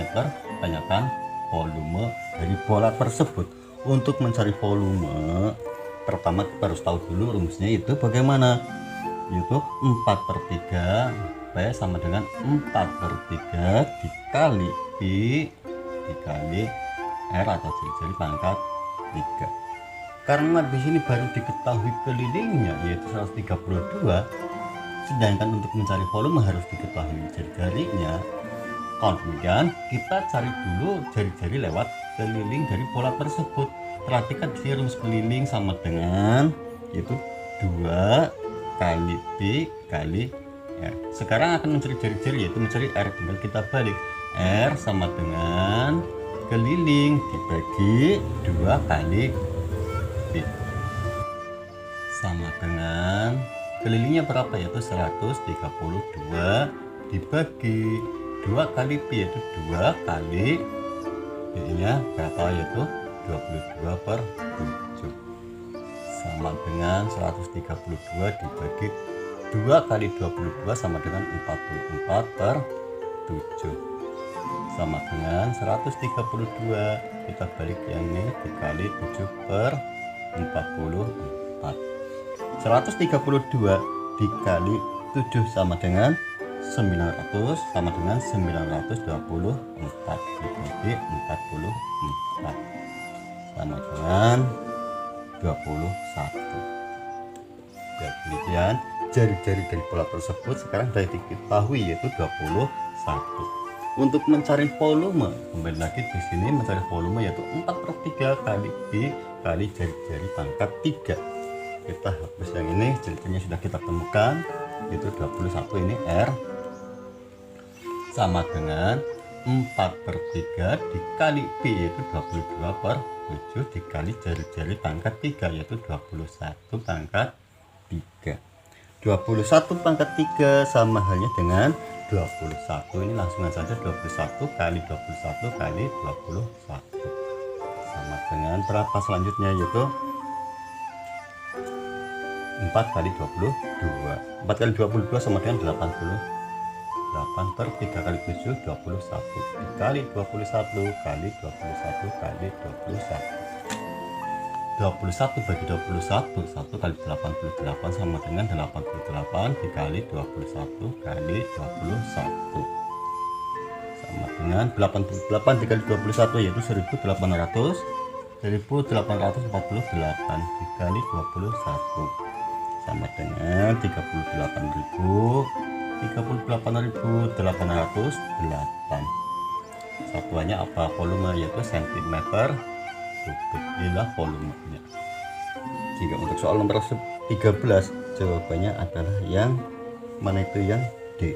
Tanyakan volume dari bola tersebut. Untuk mencari volume, pertama kita harus tahu dulu rumusnya itu bagaimana, yaitu 4/3 P sama dengan 4/3 dikali Pi dikali R atau jari-jari pangkat 3. Karena di sini baru diketahui kelilingnya yaitu 132, sedangkan untuk mencari volume harus diketahui jari-jarinya. Kalau demikian kita cari dulu jari-jari lewat keliling dari bola tersebut. Perhatikan di sini rumus keliling sama dengan yaitu 2 kali P kali R. Sekarang akan mencari jari-jari, yaitu mencari R, tinggal kita balik. R sama dengan keliling dibagi 2 kali P sama dengan kelilingnya berapa, yaitu 132 dibagi 2 kali P yaitu 2 kali P nya berapa, yaitu 22/7 sama dengan 132 dibagi 2 kali 22 sama dengan 44 per 7 sama dengan 132. Kita balik yang ini dikali 7 per 44. 132 dikali 7 sama dengan 900 sama dengan 924 dibagi 44 sama dengan 21. Ya, demikian jari-jari dari bola tersebut sekarang sudah diketahui yaitu 21. Untuk mencari volume, kembali lagi di sini mencari volume yaitu 4/3 kali B kali jari-jari pangkat 3. Kita hapus yang ini, jari-jarinya sudah kita temukan yaitu 21. Ini R sama dengan 4/3 dikali B yaitu 22/7 dikali jari-jari pangkat 3 yaitu 21 pangkat 3. 21 pangkat 3 sama halnya dengan 21. Ini langsung saja 21 kali 21 kali 21 sama dengan berapa selanjutnya yaitu 4 kali 22. 4 kali 22 sama dengan 80. 8/3 kali 7 21 dikali 21 kali 21 kali 21. 21 bagi 21, 1 kali 88 sama dengan 88 dikali 21 kali 21 sama dengan 88 dikali 21 yaitu 1848 dikali 21 sama dengan 38.808. Satuannya apa? Volume yaitu cm3. Inilah volumenya. Jika untuk soal nomor 13 jawabannya adalah yang mana itu, yang D.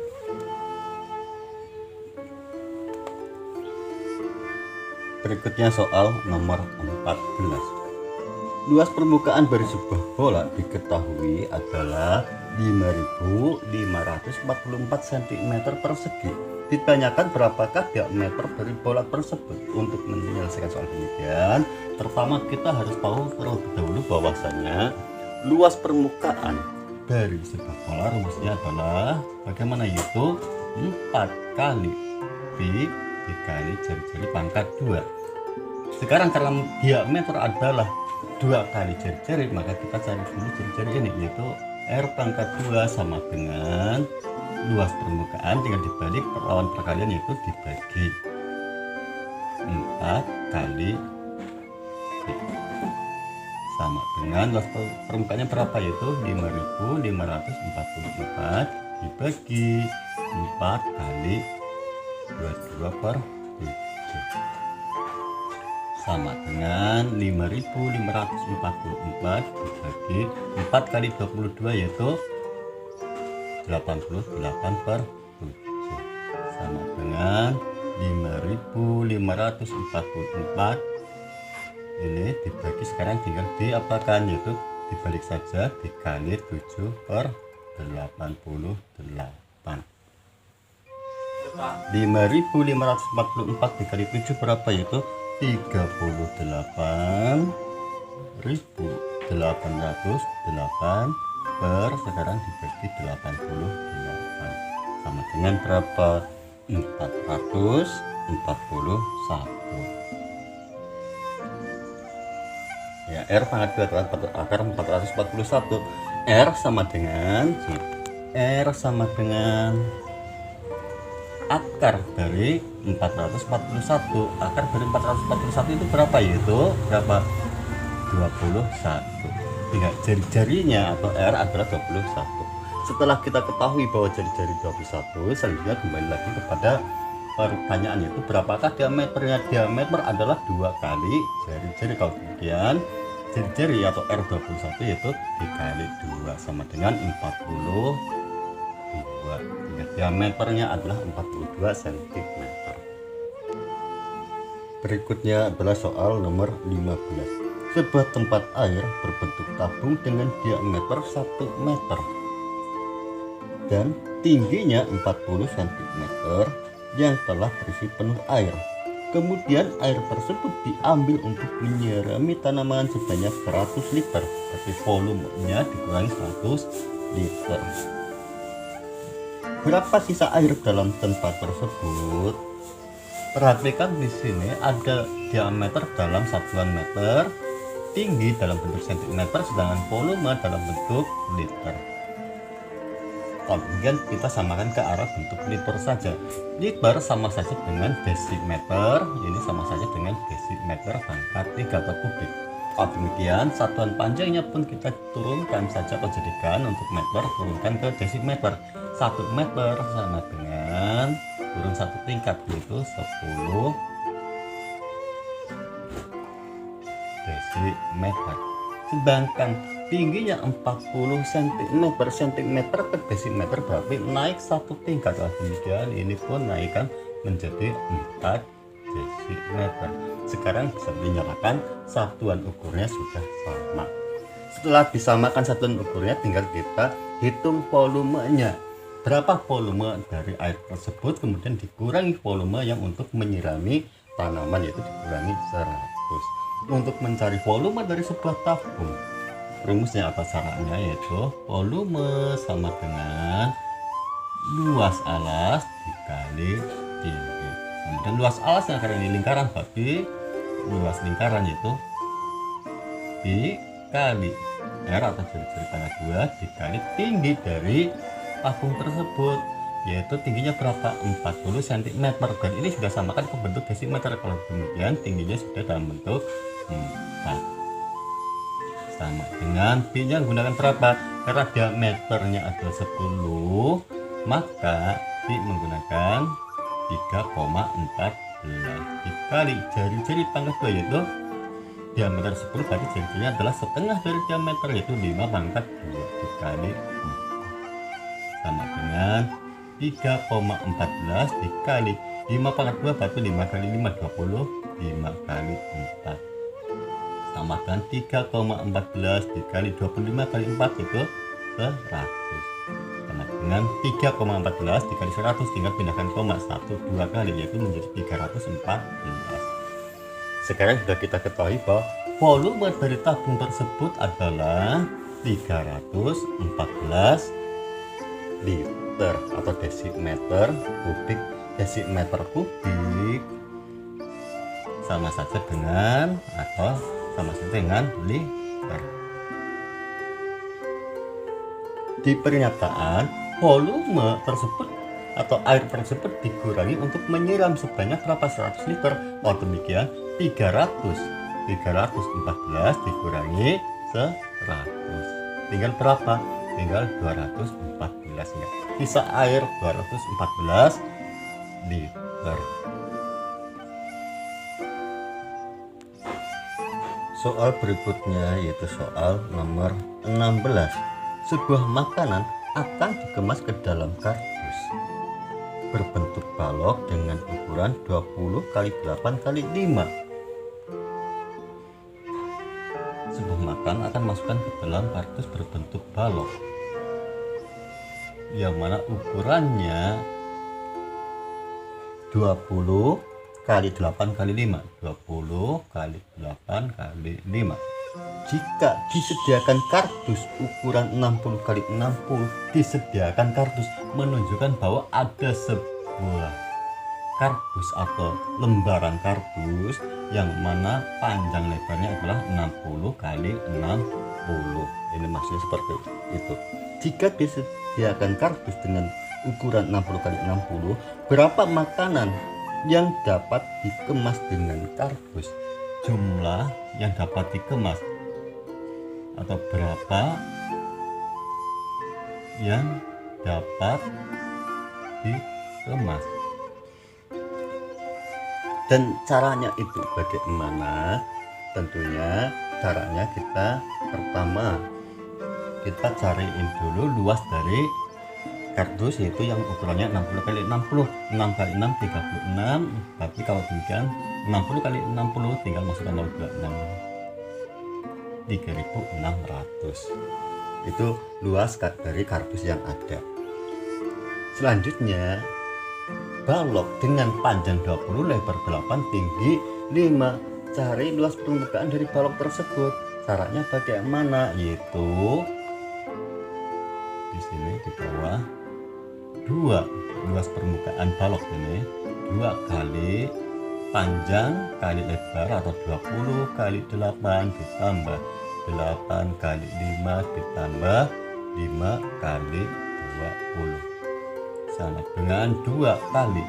Berikutnya soal nomor 14. Luas permukaan dari sebuah bola diketahui adalah 5.544 cm persegi. Ditanyakan berapakah diameter dari bola tersebut. Untuk menyelesaikan soal demikian, pertama kita harus tahu terlebih dahulu bahwasanya luas permukaan dari sebuah bola rumusnya adalah bagaimana, yaitu 4 kali B dikali jari-jari pangkat 2. Sekarang karena diameter adalah 2 kali jari-jari, maka kita cari dulu jari-jari ini yaitu R pangkat 2 sama dengan luas permukaan tinggal dibalik perlawan perkalian yaitu dibagi 4 kali B sama dengan luas permukaannya berapa, yaitu 5.544 dibagi 4 kali 22/7 sama dengan 5.544 dibagi 4 kali 22 yaitu 88/7 sama dengan 5.544. Ini dibagi sekarang tinggal diapakan, yaitu dibalik saja dikali 7/88. 5.544 dikali 7 berapa, yaitu 38.808 per sekarang dibagi 88 sama dengan berapa, 441. Ya, R pangkat 2 akar 441. R sama dengan akar dari 441. Akar dari 441 itu berapa, yaitu berapa, 21. Tinggal jari-jarinya atau R adalah 21. Setelah kita ketahui bahwa jari-jari 21, selanjutnya kembali lagi kepada pertanyaan, yaitu berapakah diameternya. Diameter adalah 2 kali jari-jari. Kalau demikian jari-jari atau R21 yaitu dikali 2 sama dengan 42. Diameternya adalah 42 cm. Berikutnya adalah soal nomor 15. Sebuah tempat air berbentuk tabung dengan diameter 1 meter dan tingginya 40 cm yang telah berisi penuh air. Kemudian air tersebut diambil untuk menyirami tanaman sebanyak 100 liter. Berarti volumenya dikurangi 100 liter. Berapa sisa air dalam tempat tersebut? Perhatikan di sini ada diameter dalam satuan meter, tinggi dalam bentuk sentimeter, sedangkan volume dalam bentuk liter. Kemudian kita samakan ke arah bentuk liter saja. Liter sama saja dengan desimeter, ini sama saja dengan desimeter pangkat 3 atau kubik. Demikian satuan panjangnya pun kita turunkan saja atau jadikan untuk meter, turunkan ke desimeter. 1 meter sama dengan turun 1 tingkat, yaitu 10 desimeter. Sedangkan tingginya 40 cm ke desimeter berarti naik 1 tingkat. Demikian ini pun naikkan menjadi 4 desimeter. Sekarang bisa dinyatakan satuan ukurnya sudah sama. Setelah disamakan satuan ukurnya, tinggal kita hitung volumenya. Berapa volume dari air tersebut, kemudian dikurangi volume yang untuk menyirami tanaman, yaitu dikurangi 100. Untuk mencari volume dari sebuah tabung, rumusnya atau caranya yaitu volume sama dengan luas alas dikali tinggi. Kemudian luas alasnya karena ini lingkaran, berarti luas lingkaran yaitu dikali R atau jari pangkat 2 dikali tinggi dari tabung tersebut, yaitu tingginya berapa? 40 cm. Dan ini sudah samakan ke bentuk desimeter. Kalau demikian tingginya sudah dalam bentuk 4, sama dengan B nya menggunakan berapa? Karena diameternya adalah 10, maka B menggunakan 3,14 dikali jari-jari pangkat 2, yaitu diameter 10 berarti jari-jarinya adalah setengah dari diameter, yaitu 5 pangkat 2 dikali 4 sama dengan 3,14 dikali 5 pangkat 2 berarti 5 kali 5 20, 5 kali 4 sama dengan 3,14 dikali 25 kali 4 itu 100 sama dengan 3,14 dikali 100, tinggal pindahkan koma 1 2 kali, yaitu menjadi 314. Sekarang sudah kita ketahui bahwa volume dari tabung tersebut adalah 314 liter atau desimeter kubik. Desimeter kubik sama saja dengan atau sama saja dengan liter. Di pernyataan, volume tersebut atau air tersebut dikurangi untuk menyiram sebanyak berapa? 100 liter. Demikian 314 dikurangi 100 tinggal berapa? Tinggal 214 ya. Sisa air 214 liter. Soal berikutnya yaitu soal nomor 16. Sebuah makanan akan dikemas ke dalam kardus berbentuk balok dengan ukuran 20 x 8 x 5. Sebuah makanan akan masukkan ke dalam kardus berbentuk balok yang mana ukurannya 20 x 8 x 5, 20 x 8 x 5. Jika disediakan kardus ukuran 60 x 60, disediakan kardus menunjukkan bahwa ada sebuah kardus atau lembaran kardus yang mana panjang lebarnya adalah 60 x 60. Ini maksudnya seperti itu. Jika disediakan kardus dengan ukuran 60 x 60, berapa makanan yang dapat dikemas dengan kardus? Jumlah yang dapat dikemas atau berapa yang dapat dikemas, dan caranya itu bagaimana? Tentunya caranya kita pertama kita cariin dulu luas dari kardus, yaitu yang ukurannya 60 x 60, 6 x 6 36. Tapi kalau demikian 60 x 60 tinggal masukkan 0,26, 3.600. Itu luas dari kardus yang ada. Selanjutnya balok dengan panjang 20, lebar 8, tinggi 5. Cari luas permukaan dari balok tersebut. Caranya bagaimana? Yaitu di sini di bawah luas permukaan balok ini 2 kali panjang kali lebar atau 20 kali 8 ditambah 8 kali 5 ditambah 5 kali 20 sama dengan 2 kali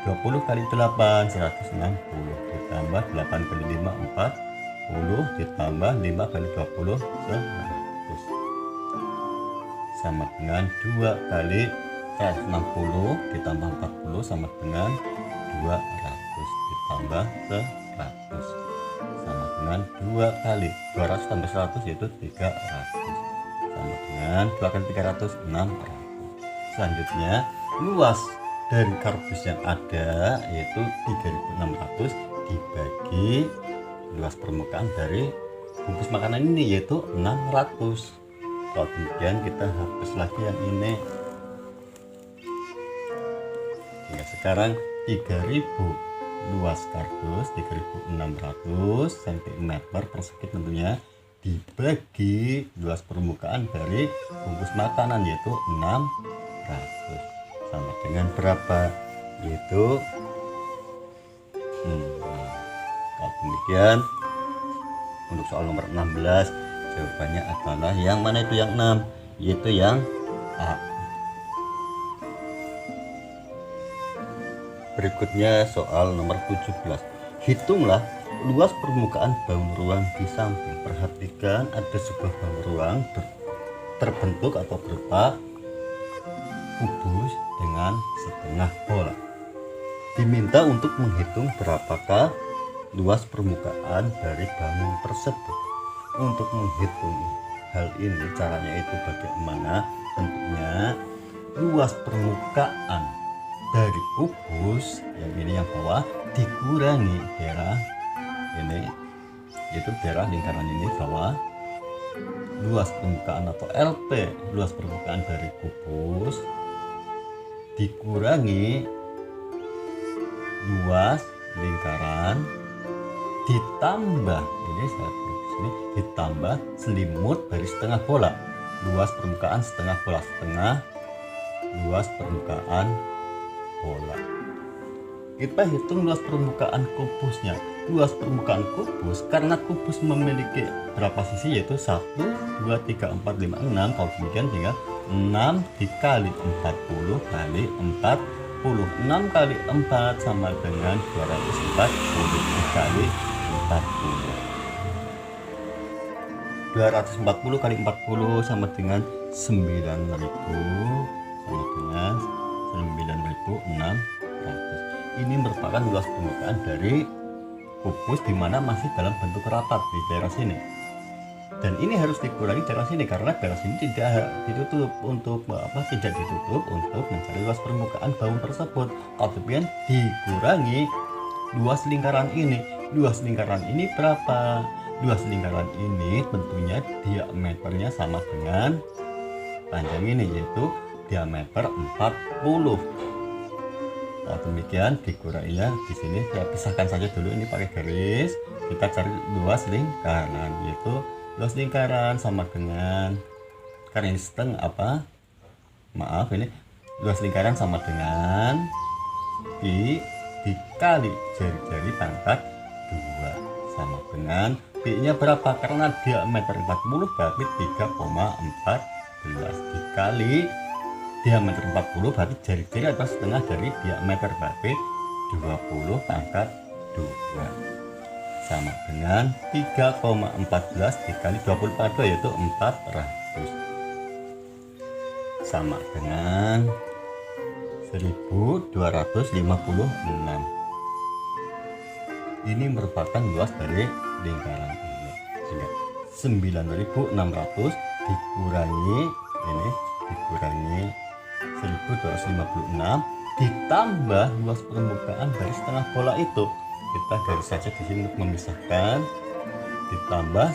20 kali 8 160 ditambah 8 kali 5 40 ditambah 5 kali 20 100 sama dengan 2 kali 160 ditambah 40 sama dengan 200 ditambah 100 sama dengan 2 kali 200 tambah 100 yaitu 300 sama dengan 2 kali 300 600. Selanjutnya luas dari kardus yang ada yaitu 3600 dibagi luas permukaan dari bungkus makanan ini yaitu 600. Kalau demikian kita hapus lagi yang ini. Hingga sekarang 3000 luas kardus 3600 cm persegi tentunya dibagi luas permukaan dari bungkus makanan yaitu 600 sama dengan berapa, yaitu kalau demikian untuk soal nomor 16 jawabannya adalah yang mana itu yang 6, yaitu yang A. Berikutnya soal nomor 17. Hitunglah luas permukaan bangun ruang di samping. Perhatikan ada sebuah bangun ruang terbentuk atau berupa kubus dengan setengah bola. Diminta untuk menghitung berapakah luas permukaan dari bangun tersebut. Untuk menghitung hal ini caranya itu bagaimana? Tentunya luas permukaan dari kubus yang ini yang bawah dikurangi daerah ini, yaitu daerah lingkaran ini bawah, luas permukaan atau LP luas permukaan dari kubus dikurangi luas lingkaran ditambah ini saya tulis di sini ditambah selimut dari setengah bola, luas permukaan setengah bola setengah luas permukaan bola. Kita hitung luas permukaan kubusnya. Luas permukaan kubus karena kubus memiliki berapa sisi yaitu 1 2 3 4 5 6. Kalau demikian tinggal 6 dikali 40 kali 40. 6 kali 4 sama dengan 240 dikali 40. 240 kali 40 sama dengan 9.000 sama dengan 9.600. Ini merupakan luas permukaan dari kubus di mana masih dalam bentuk rata di daerah sini. Dan ini harus dikurangi daerah sini karena daerah sini tidak ditutup untuk tidak ditutup untuk mencari luas permukaan bangun tersebut. Kalau demikian dikurangi luas lingkaran ini. Luas lingkaran ini berapa? Luas lingkaran ini tentunya diameternya sama dengan panjang ini yaitu diameter 40. Nah, demikian dikuranginya di sini saya pisahkan saja dulu ini pakai garis. Kita cari luas lingkaran yaitu luas lingkaran sama dengan karena ini setengah ini luas lingkaran sama dengan pi dikali jari-jari pangkat 2 sama dengan pi nya berapa karena diameter 40 berarti 3,14 dikali diameter 40 berarti jari-jari adalah setengah dari diameter berarti 20 pangkat 2 sama dengan 3,14 dikali 20 pangkat 2 yaitu 400 sama dengan 1256. Ini merupakan luas dari lingkaran ini sehingga 9600 dikurangi ini dikurangi 1256 ditambah luas permukaan dari setengah bola itu. Kita garis saja di sini untuk memisahkan ditambah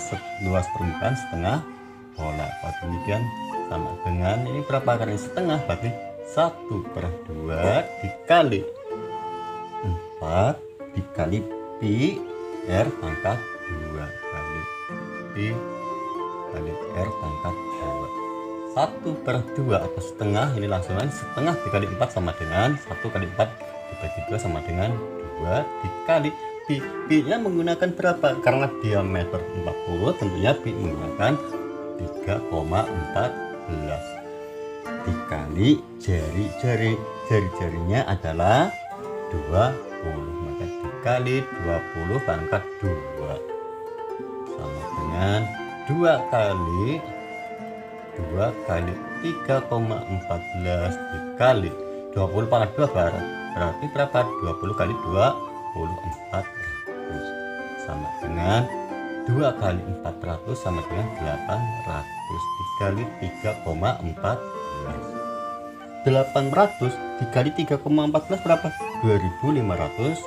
luas permukaan setengah bola. Demikian sama dengan ini berapa kali setengah berarti 1/2 dikali 4 dikali pi r pangkat 2 kali pi kali r pangkat 2 1/2 atau setengah. Ini langsung aja, setengah dikali 4 sama dengan 1 kali 4 dibagi 2 sama dengan 2 dikali pi. Pi nya menggunakan berapa? Karena diameter 40, tentunya pi menggunakan 3,14 dikali jari-jarinya adalah 20, maka dikali 20 pangkat 2 sama dengan 2 kali 3,14 dikali 20 pangkat 2 berarti berapa? 20 kali 24 sama dengan 2 kali 400 sama dengan 800 dikali 3,14. 800 dikali 3,14 berapa? 2512.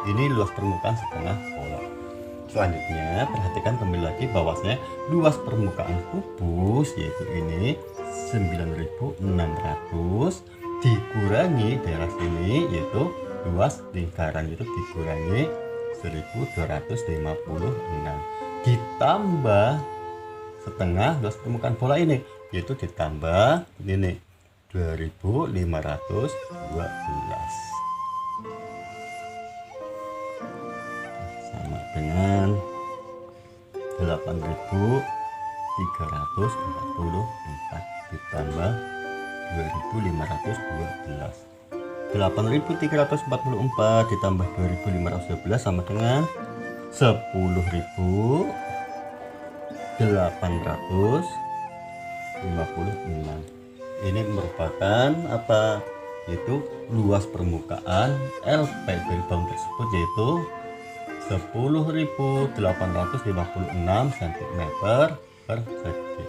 Ini luas permukaan setengah bola. Selanjutnya perhatikan kembali lagi bahwasanya luas permukaan kubus yaitu ini 9600 dikurangi daerah sini yaitu luas lingkaran itu dikurangi 1256 ditambah setengah luas permukaan bola ini yaitu ditambah ini 2512 sama dengan 8344 ditambah 2512. 8344 ditambah 2512 sama dengan 10.856. Ini merupakan apa? Yaitu luas permukaan LP dari bangun tersebut yaitu 10.856 cm per segi.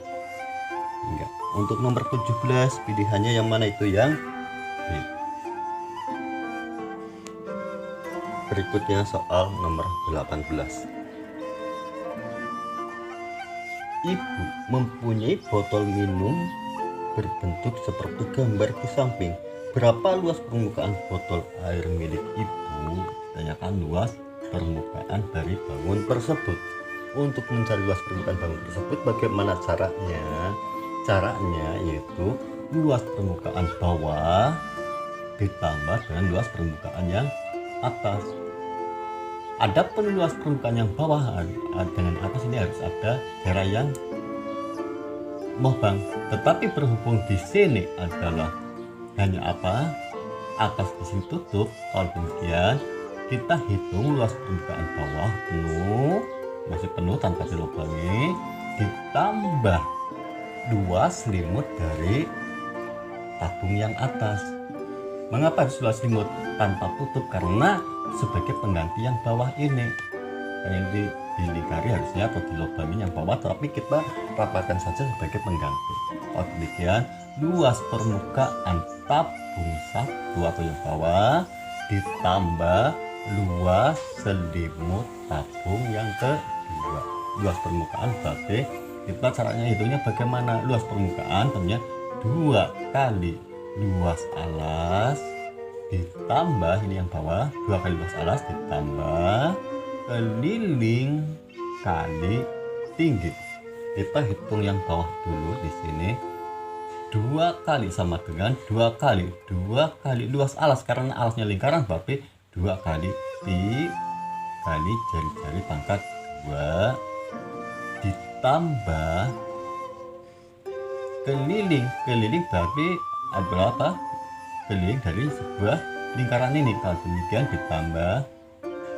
Enggak. Untuk nomor 17 pilihannya yang mana itu? Yang B. Berikutnya soal nomor 18. Ibu mempunyai botol minum berbentuk seperti gambar di samping. Berapa luas permukaan botol air milik ibu? Tanyakan luas permukaan dari bangun tersebut. Untuk mencari luas permukaan bangun tersebut bagaimana caranya? Caranya yaitu luas permukaan bawah ditambah dengan luas permukaan yang atas. Adapun luas permukaan yang bawah dengan atas ini harus ada daerah yang mobang. Tetapi berhubung di sini adalah hanya apa? Atas di sini tutup. Kalau demikian kita hitung luas permukaan bawah penuh, masih penuh tanpa dilubangi, ditambah luas selimut dari tabung yang atas. Mengapa harus luas selimut tanpa tutup? Karena sebagai pengganti yang bawah ini. Yang dilingkari harusnya atau dilubangi yang bawah, tapi kita rapatkan saja sebagai pengganti. Kalau demikian luas permukaan tabung satu atau yang bawah ditambah luas selimut tabung yang kedua. Luas permukaan berarti kita caranya hitungnya bagaimana? Luas permukaan tentunya 2 kali luas alas ditambah ini yang bawah, 2 kali luas alas ditambah keliling kali tinggi. Kita hitung yang bawah dulu di sini. 2 kali sama dengan 2 kali luas alas, karena alasnya lingkaran berarti 2 kali pi kali jari-jari pangkat 2 ditambah keliling berarti adalah apa? Keliling dari sebuah lingkaran ini. Kalau demikian ditambah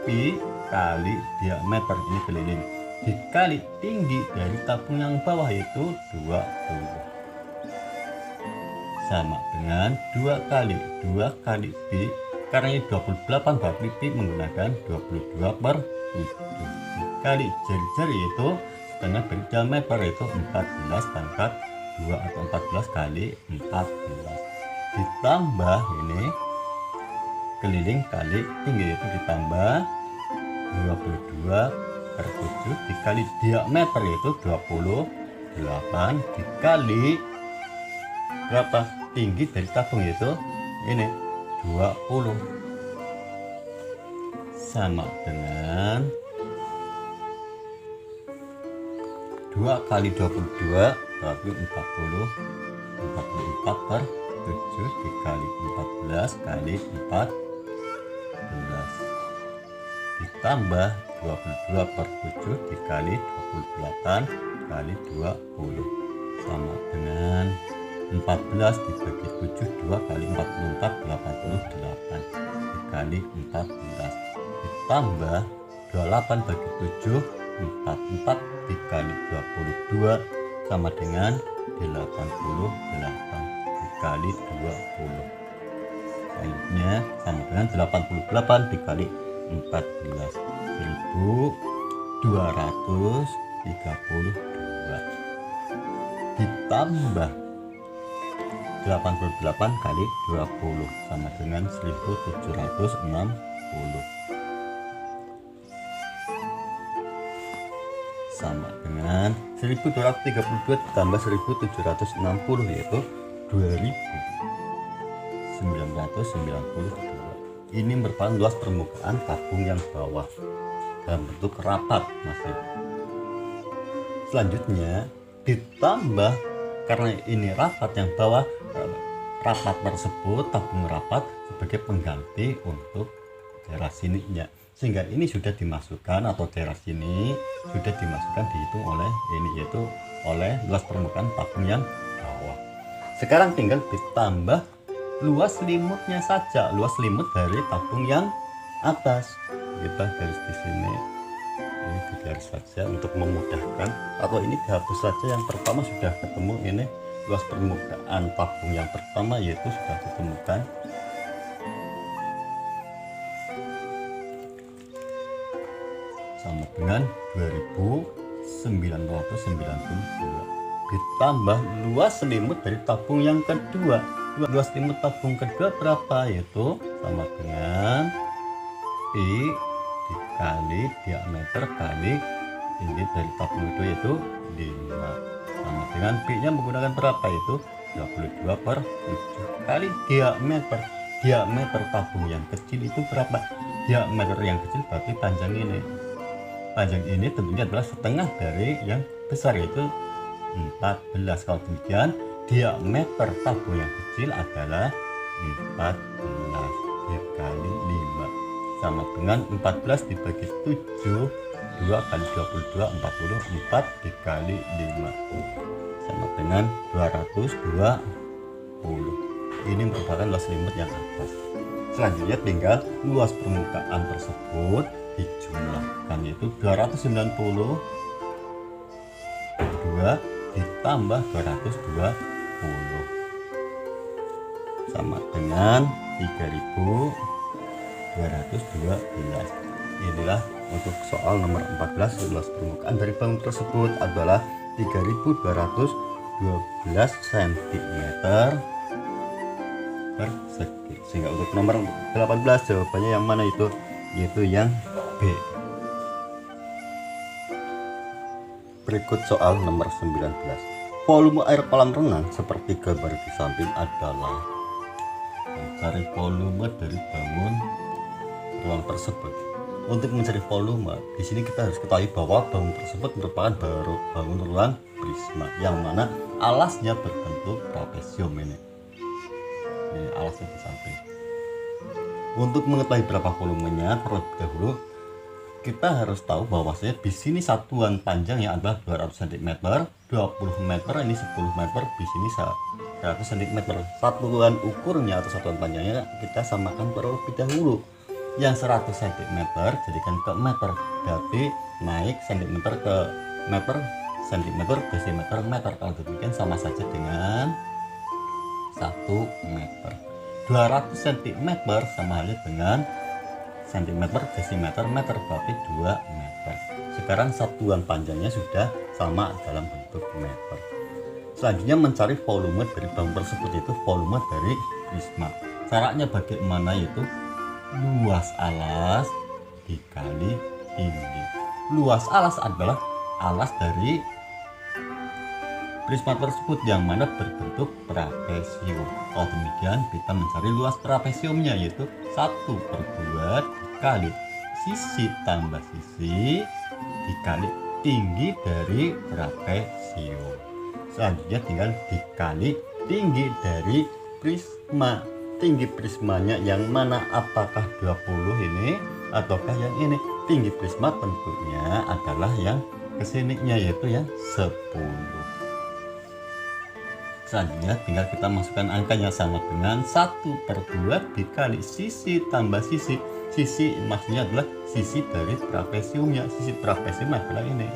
pi kali diameter ini keliling dikali tinggi dari tabung yang bawah yaitu 20 sama dengan 2 kali pi, karena ini 28 berarti pi menggunakan 22/7 kali jari-jari yaitu setengah dari diameter yaitu 14 pangkat 2 atau 14 kali 14 ditambah ini keliling kali tinggi yaitu ditambah 22/7 dikali diameter yaitu 28 dikali berapa? Tinggi dari tabung yaitu ini 20 sama dengan 20 2 kali 22 berarti 40. 44 per 7 dikali 14 kali 14 ditambah 22 per 7 dikali 28 kali 20 sama dengan 14 dibagi 7 2 kali 44 88 dikali 14 ditambah 28 bagi 7 44 dikali 22 sama dengan 88 dikali 20. Selanjutnya sama dengan 88 dikali 14 1232 ditambah 88 kali 20 sama dengan 1760 sama dengan 1232 ditambah 1760 yaitu 2992. Ini merupakan luas permukaan tabung yang bawah dalam bentuk rapat masih. Selanjutnya ditambah, karena ini rapat yang bawah, rapat tersebut tabung rapat sebagai pengganti untuk daerah sininya, sehingga ini sudah dimasukkan atau daerah sini sudah dimasukkan dihitung oleh ini, yaitu oleh luas permukaan tabung yang bawah. Sekarang tinggal ditambah luas limutnya saja, luas limut dari tabung yang atas. Kita garis di sini, ini digaris saja untuk memudahkan, atau ini dihapus saja. Yang pertama sudah ketemu, ini luas permukaan tabung yang pertama yaitu sudah ditemukan. Sama dengan 2992 ditambah luas limut dari tabung yang kedua. Luas limut tabung kedua berapa? Yaitu sama dengan pi dikali diameter kali ini dari tabung kedua, yaitu 5, sama dengan pi nya menggunakan berapa? Yaitu 22 per 7 kali diameter. Diameter tabung yang kecil itu berapa? Diameter yang kecil berarti panjang ini. Panjang ini tentunya adalah setengah dari yang besar, yaitu 14. Kalau demikian diameter tabung yang kecil adalah 14 dikali 5 sama dengan 14 dibagi 7 2 kali 22 44 dikali 5 sama dengan 220. Ini merupakan luas limut yang atas. Selanjutnya tinggal luas permukaan tersebut dijumlahkan, yaitu 290 ditambah 220 sama dengan 3212. Inilah untuk soal nomor 14. Luas permukaan dari bangun tersebut adalah 3212 cm persegi. Sehingga untuk nomor 18 jawabannya yang mana itu? Yaitu yang B. Berikut soal nomor 19. Volume air kolam renang seperti gambar di samping adalah, mencari volume dari bangun ruang tersebut. Untuk mencari volume, di sini kita harus ketahui bahwa bangun tersebut merupakan bangun ruang prisma, yang mana alasnya berbentuk trapesium ini. Ini alasnya di samping. Untuk mengetahui berapa volumenya, terlebih dahulu kita harus tahu bahwasanya di sini satuan panjangnya adalah 200 cm, 20 meter, ini 10 meter, di sini 100 cm. Satuan ukurnya atau satuan panjangnya kita samakan terlebih dahulu. Yang 100 cm jadikan ke meter, berarti naik cm ke meter, cm, desimeter, meter. Kalau demikian sama saja dengan 1 meter. 200 cm sama halnya dengan centimeter, desimeter, meter, berarti 2 meter. Sekarang satuan panjangnya sudah sama dalam bentuk meter. Selanjutnya mencari volume dari bangun tersebut, yaitu volume dari prisma. Caranya bagaimana? Yaitu luas alas dikali tinggi. Luas alas adalah alas dari prisma tersebut yang mana berbentuk trapesium. Kalau demikian kita mencari luas trapesiumnya, yaitu 1/2 dikali sisi tambah sisi dikali tinggi dari trapesium. Selanjutnya tinggal dikali tinggi dari prisma. Tinggi prismanya yang mana? Apakah 20 ini ataukah yang ini? Tinggi prisma tentunya adalah yang kesininya, yaitu yang 10. Selanjutnya tinggal kita masukkan angkanya sama dengan 1/2 dikali sisi tambah sisi. Sisi maksudnya adalah sisi dari trapesiumnya. Sisi trapesium adalah ini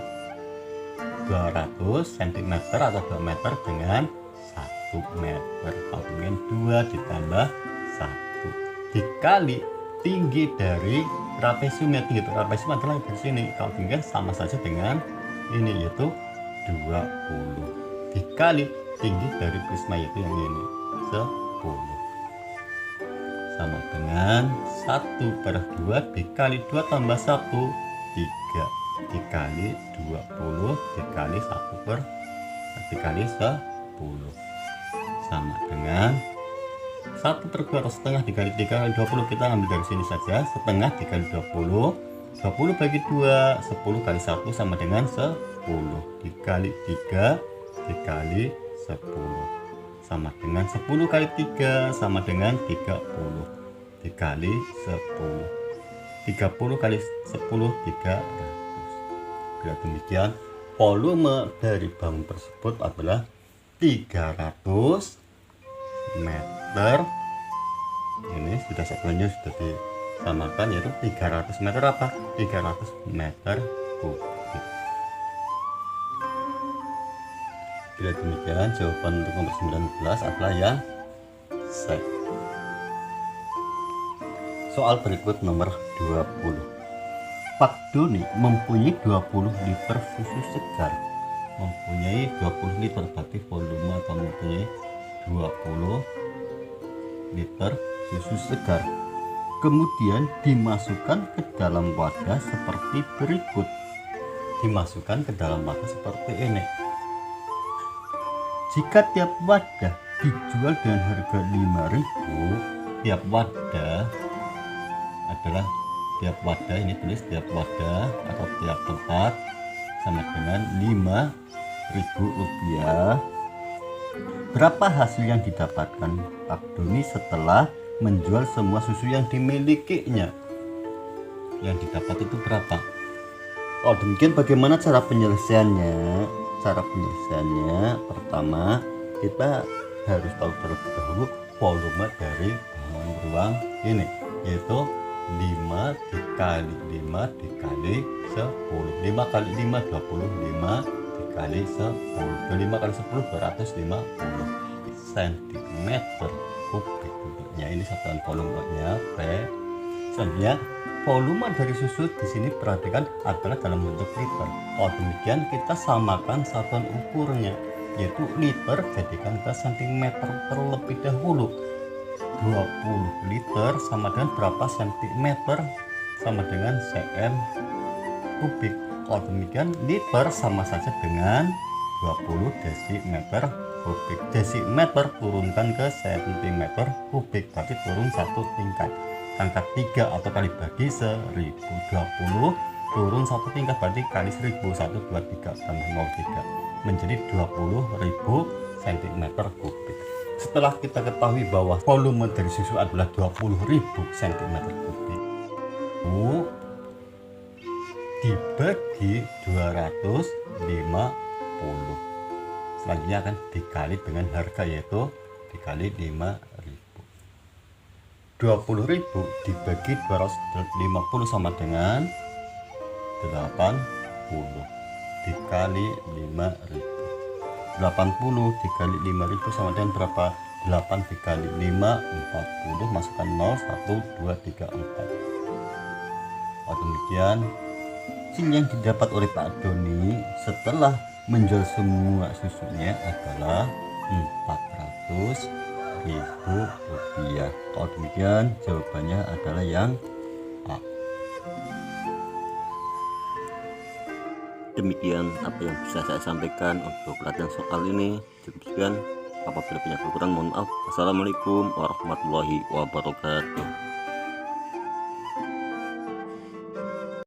200 cm atau 2 meter dengan 1 meter. Kemudian 2 ditambah 1 dikali tinggi dari trapesiumnya. Tinggi trapesium adalah di sini. Kalau demikian sama saja dengan ini, yaitu 20 dikali tinggi dari prisma, yaitu yang ini 10, sama dengan 1/2 dikali 2 tambah 1 3 dikali 20 dikali 1/dikali 10 sama dengan 1/2 atau setengah dikali 3 kali 20. Kita ambil dari sini saja, setengah dikali 20 bagi 2, 10 kali 1 sama dengan 10 dikali 3 dikali 10 sama dengan 10 kali 3 sama dengan 30 dikali 10. 30 kali 10 300. Bila demikian, volume dari bangun tersebut adalah 300 meter. Ini sudah satunya sudah disamakan, yaitu 300 meter apa? 300 meter kubik. Bila demikian, jawaban untuk nomor 19 adalah yang C. Soal berikut nomor 20. Pak Doni mempunyai 20 liter susu segar. Mempunyai 20 liter, berarti volume atau mempunyai 20 liter susu segar. Kemudian dimasukkan ke dalam wadah seperti berikut. Dimasukkan ke dalam wadah seperti ini. Jika tiap wadah dijual dengan harga 5.000, tiap wadah adalah tiap wadah, ini tulis tiap wadah atau tiap tempat sama dengan 5.000 rupiah. Berapa hasil yang didapatkan Pak Doni setelah menjual semua susu yang dimilikinya? Yang didapat itu berapa? Oh, demikian bagaimana cara penyelesaiannya? Cara penyelesaiannya, pertama kita harus tahu terlebih dahulu volume dari bangun ruang ini, yaitu 5 dikali 5 dikali 10. 5 kali 5 25 dikali 10. 5 kali 10 250 cm kubik. Bentuknya ini satuan volumenya P. Selanjutnya volume dari susu di sini perhatikan adalah dalam bentuk liter. Kalau demikian kita samakan satuan ukurnya, yaitu liter jadikan ke sentimeter terlebih dahulu. 20 liter sama dengan berapa sentimeter? Sama dengan cm kubik. Kalau demikian liter sama saja dengan 20 desimeter kubik. Desimeter turunkan ke sentimeter kubik, berarti turun satu tingkat. Angka 3 atau kali bagi 1000. 20 turun satu tingkat, berarti kali 1000. 1 2 3 tambah 03 menjadi 20.000 cm kubik. Setelah kita ketahui bahwa volume dari susu adalah 20.000 cm kubik, dibagi 250. Selanjutnya akan dikali dengan harga, yaitu dikali 5.000. 20.000 dibagi 250 sama dengan 80 dikali 5.000. 80 dikali 5.000 sama dengan berapa? 8 dikali 5 40. Masukkan 0 1 2 3 4. Demikian hasil yang didapat oleh Pak Doni setelah menjual semua susunya adalah 400.000 rupiah. Kalau demikian jawabannya adalah yang A. Demikian apa yang bisa saya sampaikan untuk latihan soal ini. Cukup sekian. Apabila punya kekurangan mohon maaf. Assalamualaikum warahmatullahi wabarakatuh.